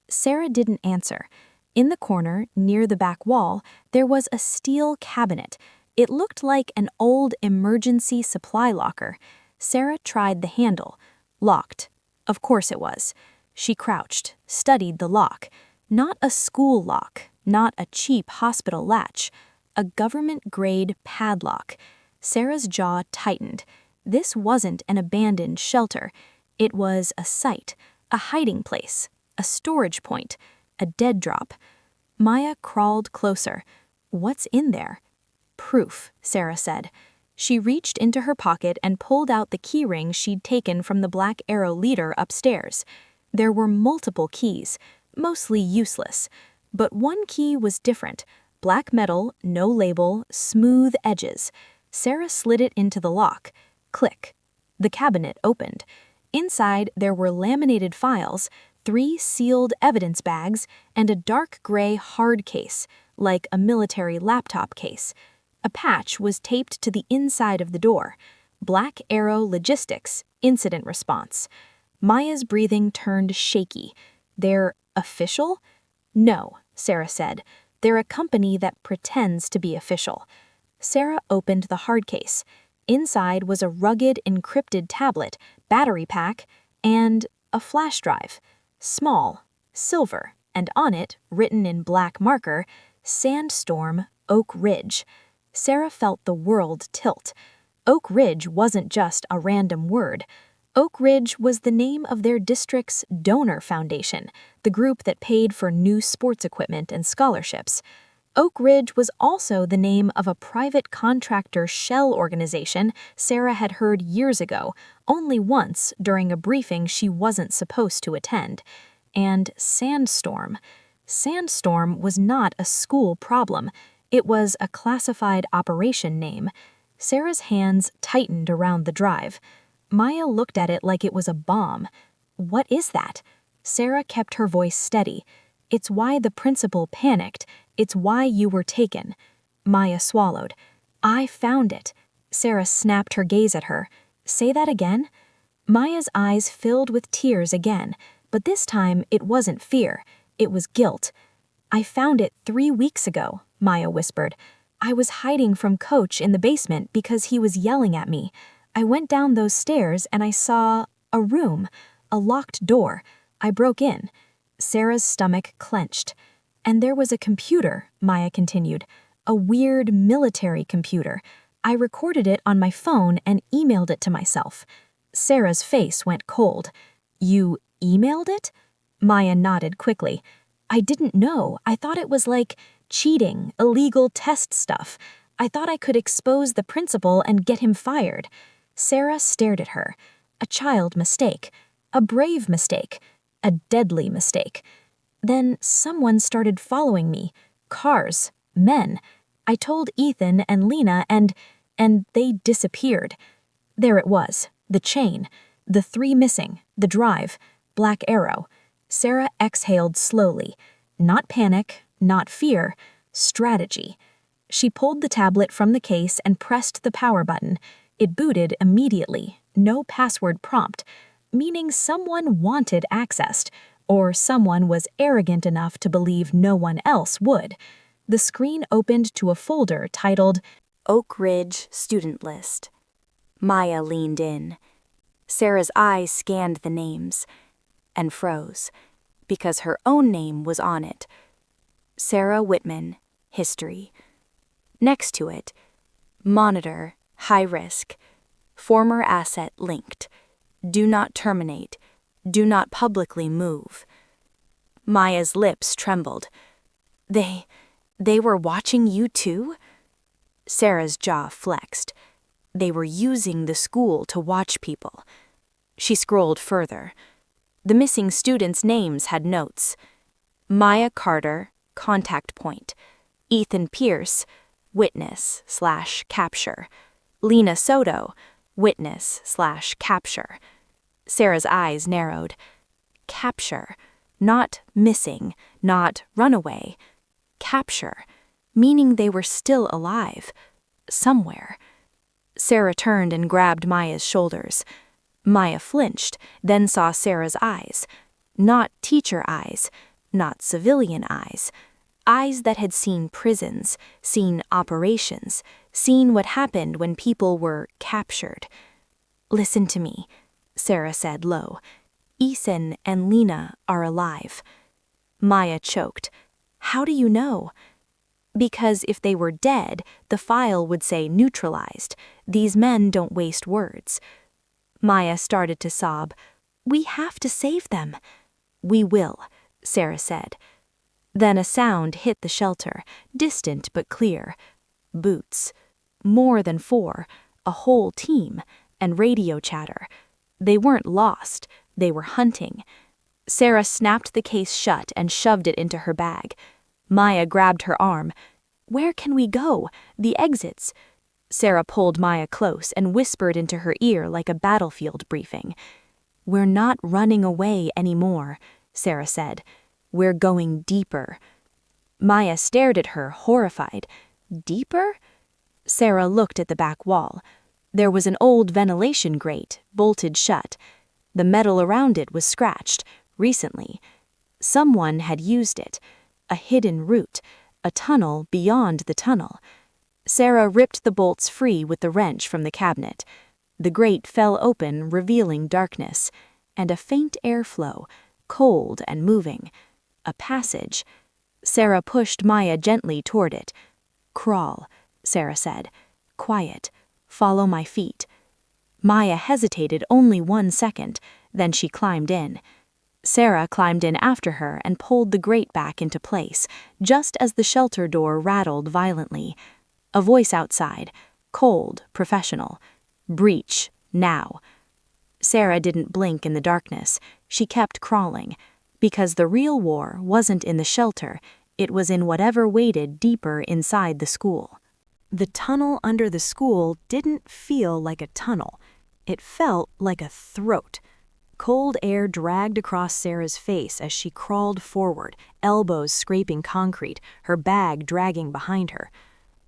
Sarah didn't answer. In the corner, near the back wall, there was a steel cabinet. It looked like an old emergency supply locker. Sarah tried the handle. Locked. Of course it was. She crouched, studied the lock. Not a school lock, not a cheap hospital latch. A government-grade padlock. Sarah's jaw tightened. This wasn't an abandoned shelter. It was a site, a hiding place, a storage point. A dead drop. Maya crawled closer. "What's in there?" "Proof," Sarah said. She reached into her pocket and pulled out the keyring she'd taken from the Black Arrow leader upstairs. There were multiple keys. mostly useless. But one key was different. Black metal, no label, smooth edges. Sarah slid it into the lock. Click. The cabinet opened. Inside, there were laminated files, 3 sealed evidence bags, and a dark gray hard case, like a military laptop case. A patch was taped to the inside of the door. Black Arrow Logistics, Incident Response. Maya's breathing turned shaky. They're official? No, Sarah said. They're a company that pretends to be official. Sarah opened the hard case. Inside was a rugged, encrypted tablet, battery pack, and a flash drive. Small, silver, and on it, written in black marker, Sandstorm, Oak Ridge. Sarah felt the world tilt. Oak Ridge wasn't just a random word. Oak Ridge was the name of their district's donor foundation, the group that paid for new sports equipment and scholarships. Oak Ridge was also the name of a private contractor shell organization Sarah had heard years ago, only once during a briefing she wasn't supposed to attend. And Sandstorm. Sandstorm was not a school problem. It was a classified operation name. Sarah's hands tightened around the drive. Maya looked at it like it was a bomb. What is that? Sarah kept her voice steady. It's why the principal panicked. It's why you were taken. Maya swallowed. I found it. Sarah snapped her gaze at her. Say that again? Maya's eyes filled with tears again, but this time it wasn't fear. It was guilt. I found it 3 weeks ago, Maya whispered. I was hiding from Coach in the basement because he was yelling at me. I went down those stairs and I saw a room, a locked door. I broke in. Sarah's stomach clenched. And there was a computer, Maya continued. A weird military computer. I recorded it on my phone and emailed it to myself. Sarah's face went cold. You emailed it? Maya nodded quickly. I didn't know. I thought it was like cheating, illegal test stuff. I thought I could expose the principal and get him fired. Sarah stared at her. A child mistake. A brave mistake. A deadly mistake. Then someone started following me. Cars. Men. I told Ethan and Lena and they disappeared. There it was. The chain. The 3 missing. The drive. Black Arrow. Sarah exhaled slowly. Not panic, not fear. Strategy. She pulled the tablet from the case and pressed the power button. It booted immediately. No password prompt. Meaning someone wanted accessed. Or someone was arrogant enough to believe no one else would. The screen opened to a folder titled Oak Ridge Student List. Maya leaned in. Sarah's eyes scanned the names and froze, because her own name was on it. Sarah Whitman, History. Next to it, Monitor, High Risk. Former asset linked. Do not terminate. Do not publicly move. Maya's lips trembled. They were watching you too? Sarah's jaw flexed. They were using the school to watch people. She scrolled further. The missing students' names had notes. Maya Carter, contact point. Ethan Pierce, witness/capture. Lena Soto, witness/capture. Sarah's eyes narrowed. Capture. Not missing, not runaway. Capture. Meaning they were still alive. Somewhere. Sarah turned and grabbed Maya's shoulders. Maya flinched, then saw Sarah's eyes. Not teacher eyes, not civilian eyes. Eyes that had seen prisons, seen operations, seen what happened when people were captured. Listen to me, Sarah said low. Ethan and Lena are alive. Maya choked. How do you know? Because if they were dead, the file would say neutralized. These men don't waste words. Maya started to sob. We have to save them. We will, Sarah said. Then a sound hit the shelter, distant but clear. Boots. More than 4, a whole team, and radio chatter. They weren't lost, they were hunting. Sarah snapped the case shut and shoved it into her bag. Maya grabbed her arm. "Where can we go? The exits." Sarah pulled Maya close and whispered into her ear like a battlefield briefing. "We're not running away anymore," Sarah said. "We're going deeper." Maya stared at her, horrified. "Deeper?" Sarah looked at the back wall. There was an old ventilation grate, bolted shut. The metal around it was scratched, recently. Someone had used it. A hidden route, a tunnel beyond the tunnel. Sarah ripped the bolts free with the wrench from the cabinet. The grate fell open, revealing darkness, and a faint airflow, cold and moving. A passage. Sarah pushed Maya gently toward it. "Crawl," Sarah said. "Quiet. Follow my feet." Maya hesitated only 1 second, then she climbed in. Sarah climbed in after her and pulled the grate back into place, just as the shelter door rattled violently. A voice outside, cold, professional. "Breach, now." Sarah didn't blink in the darkness. She kept crawling. Because the real war wasn't in the shelter, it was in whatever waited deeper inside the school. The tunnel under the school didn't feel like a tunnel. It felt like a throat. Cold air dragged across Sarah's face as she crawled forward, elbows scraping concrete, her bag dragging behind her.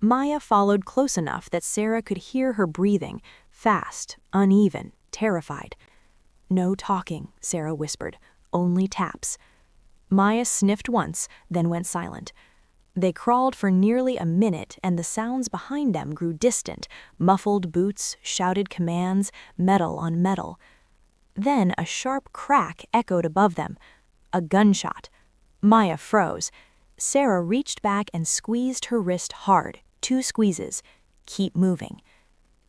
Maya followed close enough that Sarah could hear her breathing, fast, uneven, terrified. "No talking," Sarah whispered. "Only taps." Maya sniffed once, then went silent. They crawled for nearly a minute, and the sounds behind them grew distant, muffled boots, shouted commands, metal on metal. Then a sharp crack echoed above them. A gunshot. Maya froze. Sarah reached back and squeezed her wrist hard, 2 squeezes. "Keep moving."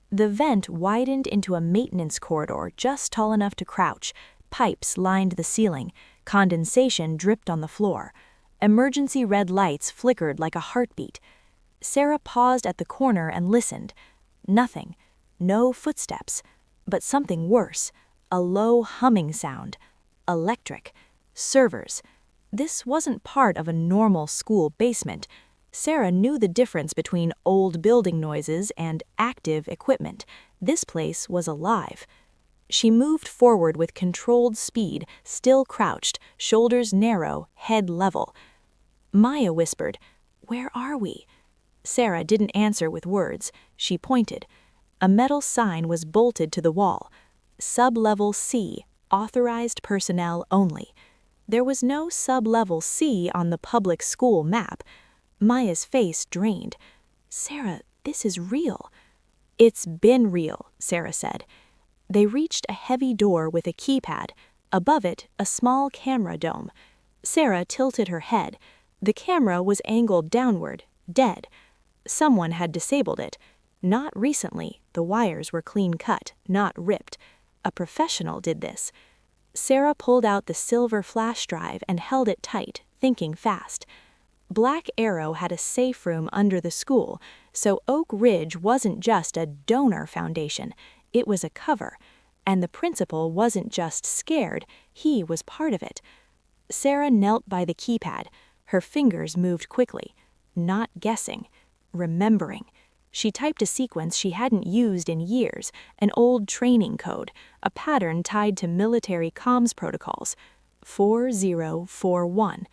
The vent widened into a maintenance corridor just tall enough to crouch. Pipes lined the ceiling. Condensation dripped on the floor. Emergency red lights flickered like a heartbeat. Sarah paused at the corner and listened. Nothing. No footsteps. But something worse. A low humming sound. Electric. Servers. This wasn't part of a normal school basement. Sarah knew the difference between old building noises and active equipment. This place was alive. She moved forward with controlled speed, still crouched, shoulders narrow, head level. Maya whispered, "Where are we?" Sarah didn't answer with words. She pointed. A metal sign was bolted to the wall. Sub-level C, authorized personnel only. There was no sub-level C on the public school map. Maya's face drained. "Sarah, this is real." "It's been real," Sarah said. They reached a heavy door with a keypad. Above it, a small camera dome. Sarah tilted her head. The camera was angled downward, dead. Someone had disabled it. Not recently, the wires were clean cut, not ripped. A professional did this. Sarah pulled out the silver flash drive and held it tight, thinking fast. Black Arrow had a safe room under the school, so Oak Ridge wasn't just a donor foundation, it was a cover. And the principal wasn't just scared, he was part of it. Sarah knelt by the keypad. Her fingers moved quickly. Not guessing. Remembering. She typed a sequence she hadn't used in years, an old training code, a pattern tied to military comms protocols. 4041.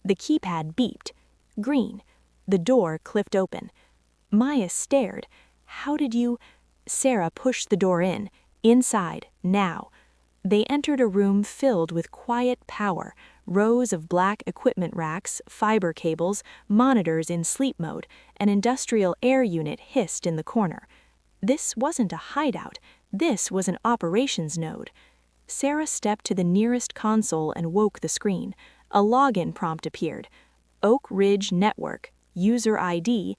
The keypad beeped. Green. The door clipped open. Maya stared. "How did you—" Sarah pushed the door in. Inside, now. They entered a room filled with quiet power, rows of black equipment racks, fiber cables, monitors in sleep mode, an industrial air unit hissed in the corner. This wasn't a hideout, this was an operations node. Sarah stepped to the nearest console and woke the screen. A login prompt appeared. Oak Ridge Network, user ID.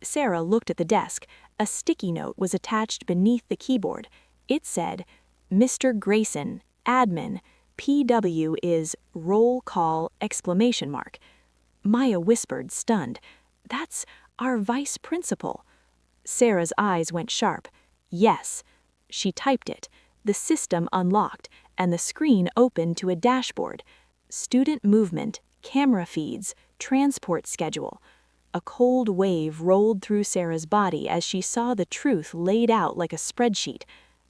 Sarah looked at the desk. A sticky note was attached beneath the keyboard. It said, "Mr. Grayson, admin, PW is roll call!" Maya whispered, stunned. "That's our vice principal." Sarah's eyes went sharp. "Yes." She typed it. The system unlocked, and the screen opened to a dashboard. Student movement, camera feeds, transport schedule. A cold wave rolled through Sarah's body as she saw the truth laid out like a spreadsheet.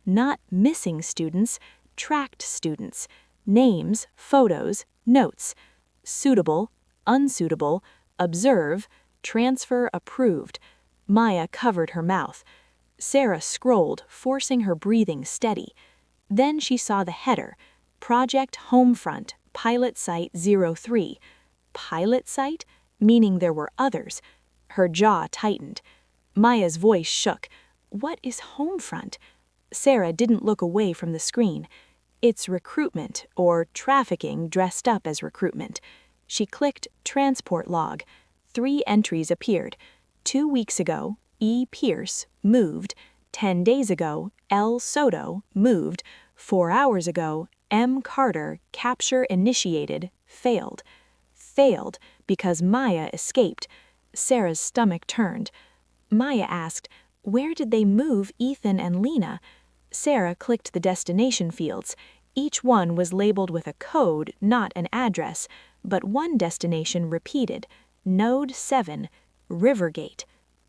Not missing students, tracked students. Names, photos, notes. Suitable, unsuitable, observe, transfer approved. Maya covered her mouth. Sarah scrolled, forcing her breathing steady. Then she saw the header, Project Homefront, Pilot Site 03. Pilot site? Meaning there were others. Her jaw tightened. Maya's voice shook. What is Homefront? Sarah didn't look away from the screen. It's recruitment, or trafficking dressed up as recruitment. She clicked Transport Log. 3 entries appeared. 2 weeks ago, E. Pierce, moved. 10 days ago, L. Soto, moved. 4 hours ago, M. Carter, capture initiated, failed. Failed because Maya escaped. Sarah's stomach turned. Maya asked, where did they move Ethan and Lena? Sarah clicked the destination fields. Each one was labeled with a code, not an address, but one destination repeated. Node 7, Rivergate.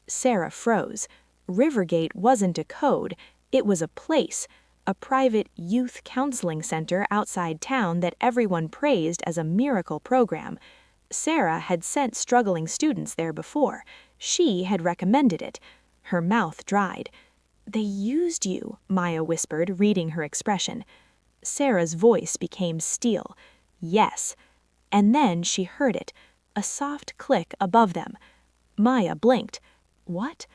Sarah froze. Rivergate wasn't a code, it was a place, a private youth counseling center outside town that everyone praised as a miracle program. Sarah had sent struggling students there before. She had recommended it. Her mouth dried. They used you, Maya whispered, reading her expression. Sarah's voice became steel. Yes. And then she heard it, a soft click above them. Maya blinked. What?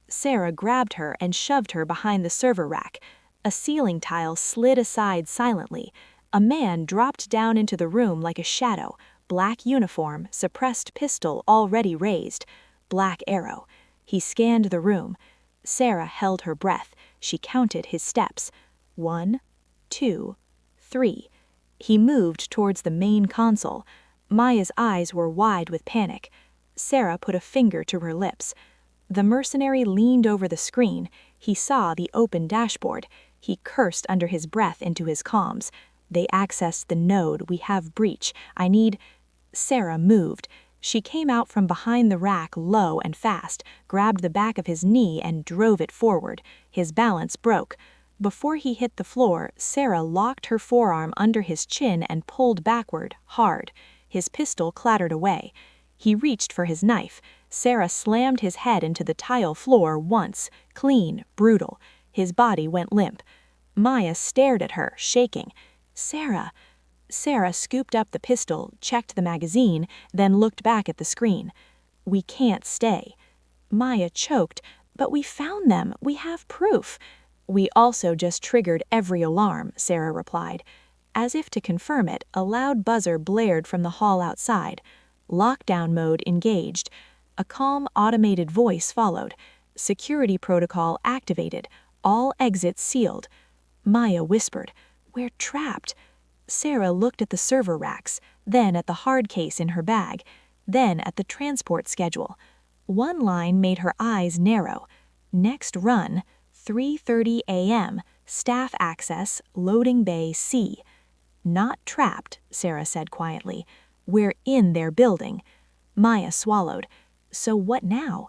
Sarah grabbed her and shoved her behind the server rack. A ceiling tile slid aside silently. A man dropped down into the room like a shadow. Black uniform, suppressed pistol already raised. Black arrow. He scanned the room. Sarah held her breath. She counted his steps. 1, 2, 3. He moved towards the main console. Maya's eyes were wide with panic. Sarah put a finger to her lips. The mercenary leaned over the screen. He saw the open dashboard. He cursed under his breath into his comms. They accessed the node. We have breach. I need... Sarah moved. She came out from behind the rack low and fast, grabbed the back of his knee and drove it forward. His balance broke. Before he hit the floor, Sarah locked her forearm under his chin and pulled backward, hard. His pistol clattered away. He reached for his knife. Sarah slammed his head into the tile floor once, clean, brutal. His body went limp. Maya stared at her, shaking. Sarah. Sarah scooped up the pistol, checked the magazine, then looked back at the screen. We can't stay. Maya choked. But we found them. We have proof. We also just triggered every alarm, Sarah replied. As if to confirm it, a loud buzzer blared from the hall outside. Lockdown mode engaged. A calm, automated voice followed. Security protocol activated. All exits sealed. Maya whispered, "We're trapped." Sarah looked at the server racks, then at the hard case in her bag, then at the transport schedule. One line made her eyes narrow. Next run, 3:30 a.m., staff access, loading bay C. "Not trapped," Sarah said quietly. "We're in their building." Maya swallowed. "So what now?"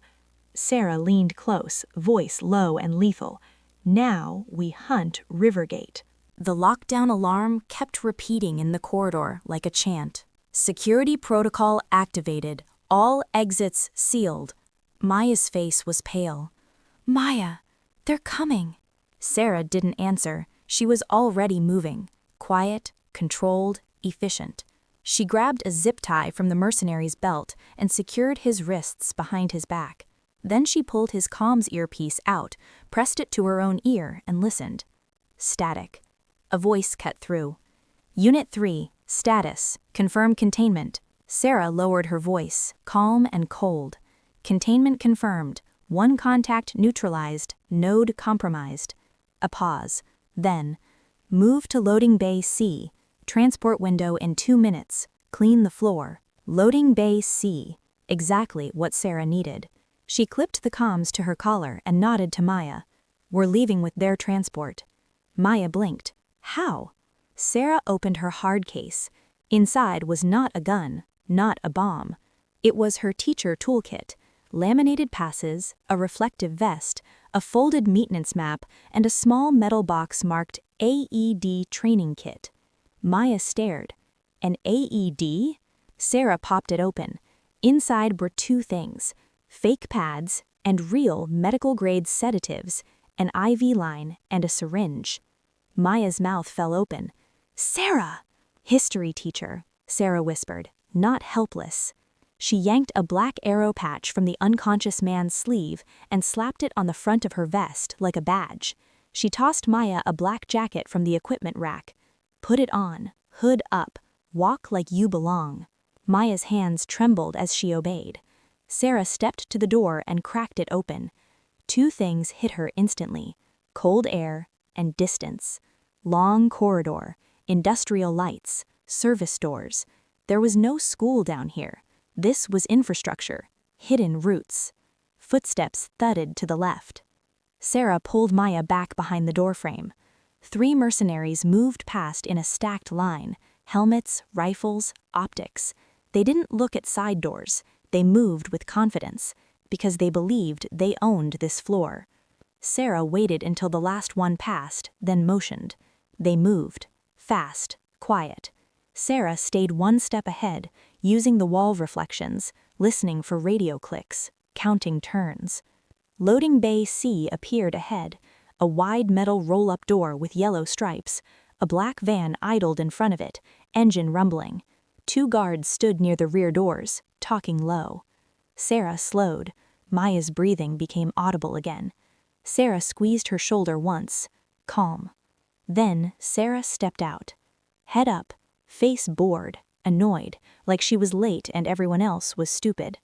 Sarah leaned close, voice low and lethal. "Now we hunt Rivergate." The lockdown alarm kept repeating in the corridor like a chant. Security protocol activated. All exits sealed. Maya's face was pale. "Maya, they're coming." Sarah didn't answer. She was already moving. Quiet, controlled, efficient. She grabbed a zip tie from the mercenary's belt and secured his wrists behind his back. Then she pulled his comms earpiece out, pressed it to her own ear, and listened. Static. A voice cut through. "Unit 3, status, confirm containment." Sarah lowered her voice, calm and cold. "Containment confirmed. 1 contact neutralized, node compromised." A pause. Then, "Move to loading bay C. Transport window in 2 minutes. Clean the floor." Loading bay C. Exactly what Sarah needed. She clipped the comms to her collar and nodded to Maya. "We're leaving with their transport." Maya blinked. How? Sarah opened her hard case. Inside was not a gun, not a bomb. It was her teacher toolkit, laminated passes, a reflective vest, a folded maintenance map, and a small metal box marked AED training kit. Maya stared. An AED? Sarah popped it open. Inside were two things: fake pads and real medical-grade sedatives, an IV line, and a syringe. Maya's mouth fell open. Sarah! History teacher, Sarah whispered, not helpless. She yanked a black arrow patch from the unconscious man's sleeve and slapped it on the front of her vest like a badge. She tossed Maya a black jacket from the equipment rack. Put it on, hood up, walk like you belong. Maya's hands trembled as she obeyed. Sarah stepped to the door and cracked it open. Two things hit her instantly: cold air and distance. Long corridor, industrial lights, service doors. There was no school down here. This was infrastructure, hidden routes. Footsteps thudded to the left. Sarah pulled Maya back behind the doorframe. 3 mercenaries moved past in a stacked line: helmets, rifles, optics. They didn't look at side doors. They moved with confidence, because they believed they owned this floor. Sarah waited until the last one passed, then motioned. They moved, fast, quiet. Sarah stayed 1 step ahead, using the wall reflections, listening for radio clicks, counting turns. Loading Bay C appeared ahead, a wide metal roll-up door with yellow stripes. A black van idled in front of it, engine rumbling. 2 guards stood near the rear doors, talking low. Sarah slowed. Maya's breathing became audible again. Sarah squeezed her shoulder once. Calm. Then Sarah stepped out. Head up, face bored, annoyed, like she was late and everyone else was stupid.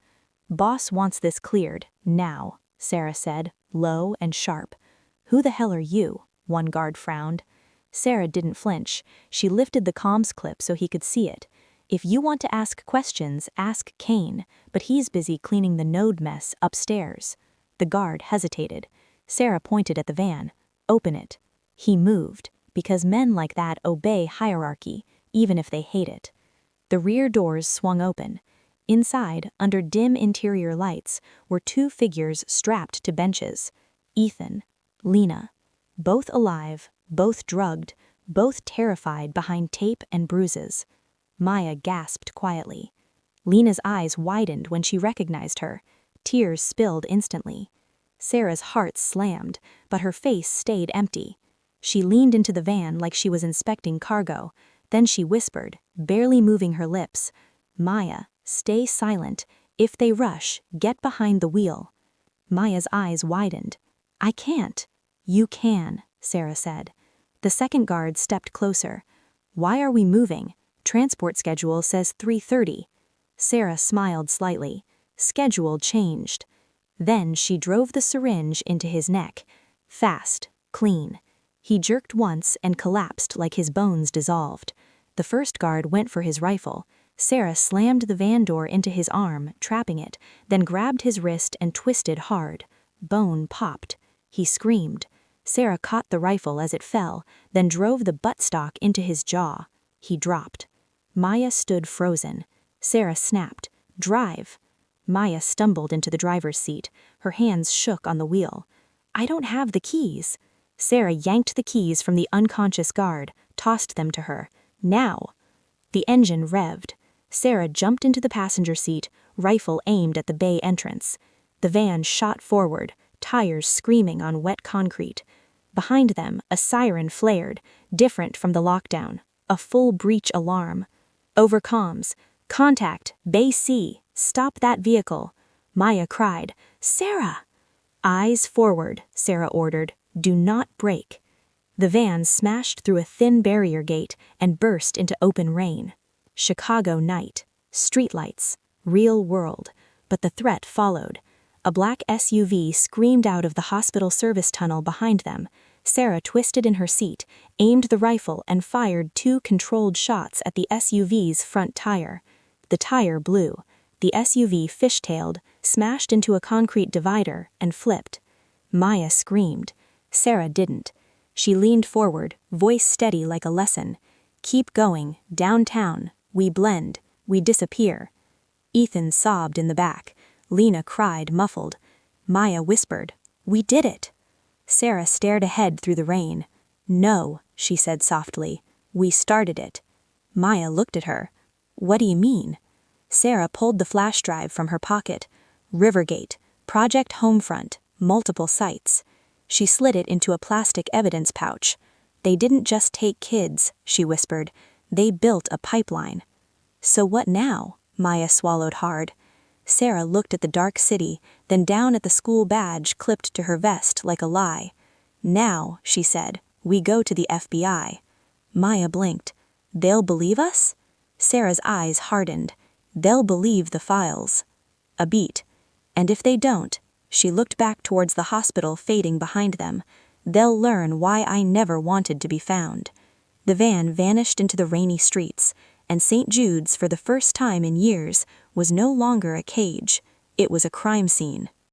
Boss wants this cleared, now, Sarah said, low and sharp. Who the hell are you? One guard frowned. Sarah didn't flinch. She lifted the comms clip so he could see it. If you want to ask questions, ask Kane, but he's busy cleaning the node mess upstairs. The guard hesitated. Sarah pointed at the van. Open it. He moved, because men like that obey hierarchy, even if they hate it. The rear doors swung open. Inside, under dim interior lights, were 2 figures strapped to benches. Ethan, Lena. Both alive, both drugged, both terrified behind tape and bruises. Maya gasped quietly. Lena's eyes widened when she recognized her. Tears spilled instantly. Sarah's heart slammed, but her face stayed empty. She leaned into the van like she was inspecting cargo. Then she whispered, barely moving her lips, Maya, stay silent. If they rush, get behind the wheel. Maya's eyes widened. I can't. You can, Sarah said. The second guard stepped closer. Why are we moving? Transport schedule says 3:30. Sarah smiled slightly. Schedule changed. Then she drove the syringe into his neck. Fast, clean. He jerked once and collapsed like his bones dissolved. The first guard went for his rifle. Sarah slammed the van door into his arm, trapping it, then grabbed his wrist and twisted hard. Bone popped. He screamed. Sarah caught the rifle as it fell, then drove the buttstock into his jaw. He dropped. Maya stood frozen. Sarah snapped, drive. Maya stumbled into the driver's seat. Her hands shook on the wheel. I don't have the keys. Sarah yanked the keys from the unconscious guard, tossed them to her. Now. The engine revved. Sarah jumped into the passenger seat, rifle aimed at the bay entrance. The van shot forward, tires screaming on wet concrete. Behind them, a siren flared, different from the lockdown, a full breach alarm. Over comms, contact, Bay C, stop that vehicle. Maya cried, Sarah! Eyes forward, Sarah ordered, do not brake. The van smashed through a thin barrier gate and burst into open rain. Chicago night, streetlights, real world, but the threat followed. A black SUV screamed out of the hospital service tunnel behind them. Sarah twisted in her seat, aimed the rifle and fired 2 controlled shots at the SUV's front tire. The tire blew. The SUV fishtailed, smashed into a concrete divider, and flipped. Maya screamed. Sarah didn't. She leaned forward, voice steady like a lesson. Keep going, downtown. We blend. We disappear. Ethan sobbed in the back. Lena cried, muffled. Maya whispered, "We did it." Sarah stared ahead through the rain. "No," she said softly. "We started it." Maya looked at her. "What do you mean?" Sarah pulled the flash drive from her pocket. Rivergate, Project Homefront, multiple sites. She slid it into a plastic evidence pouch. "They didn't just take kids," she whispered. "They built a pipeline." "So what now?" Maya swallowed hard. Sarah looked at the dark city, then down at the school badge clipped to her vest like a lie. "Now," she said, "we go to the FBI." Maya blinked. "They'll believe us?" Sarah's eyes hardened. "They'll believe the files." A beat. "And if they don't," she looked back towards the hospital fading behind them, "they'll learn why I never wanted to be found." The van vanished into the rainy streets, and St. Jude's, for the first time in years, was no longer a cage. It was a crime scene.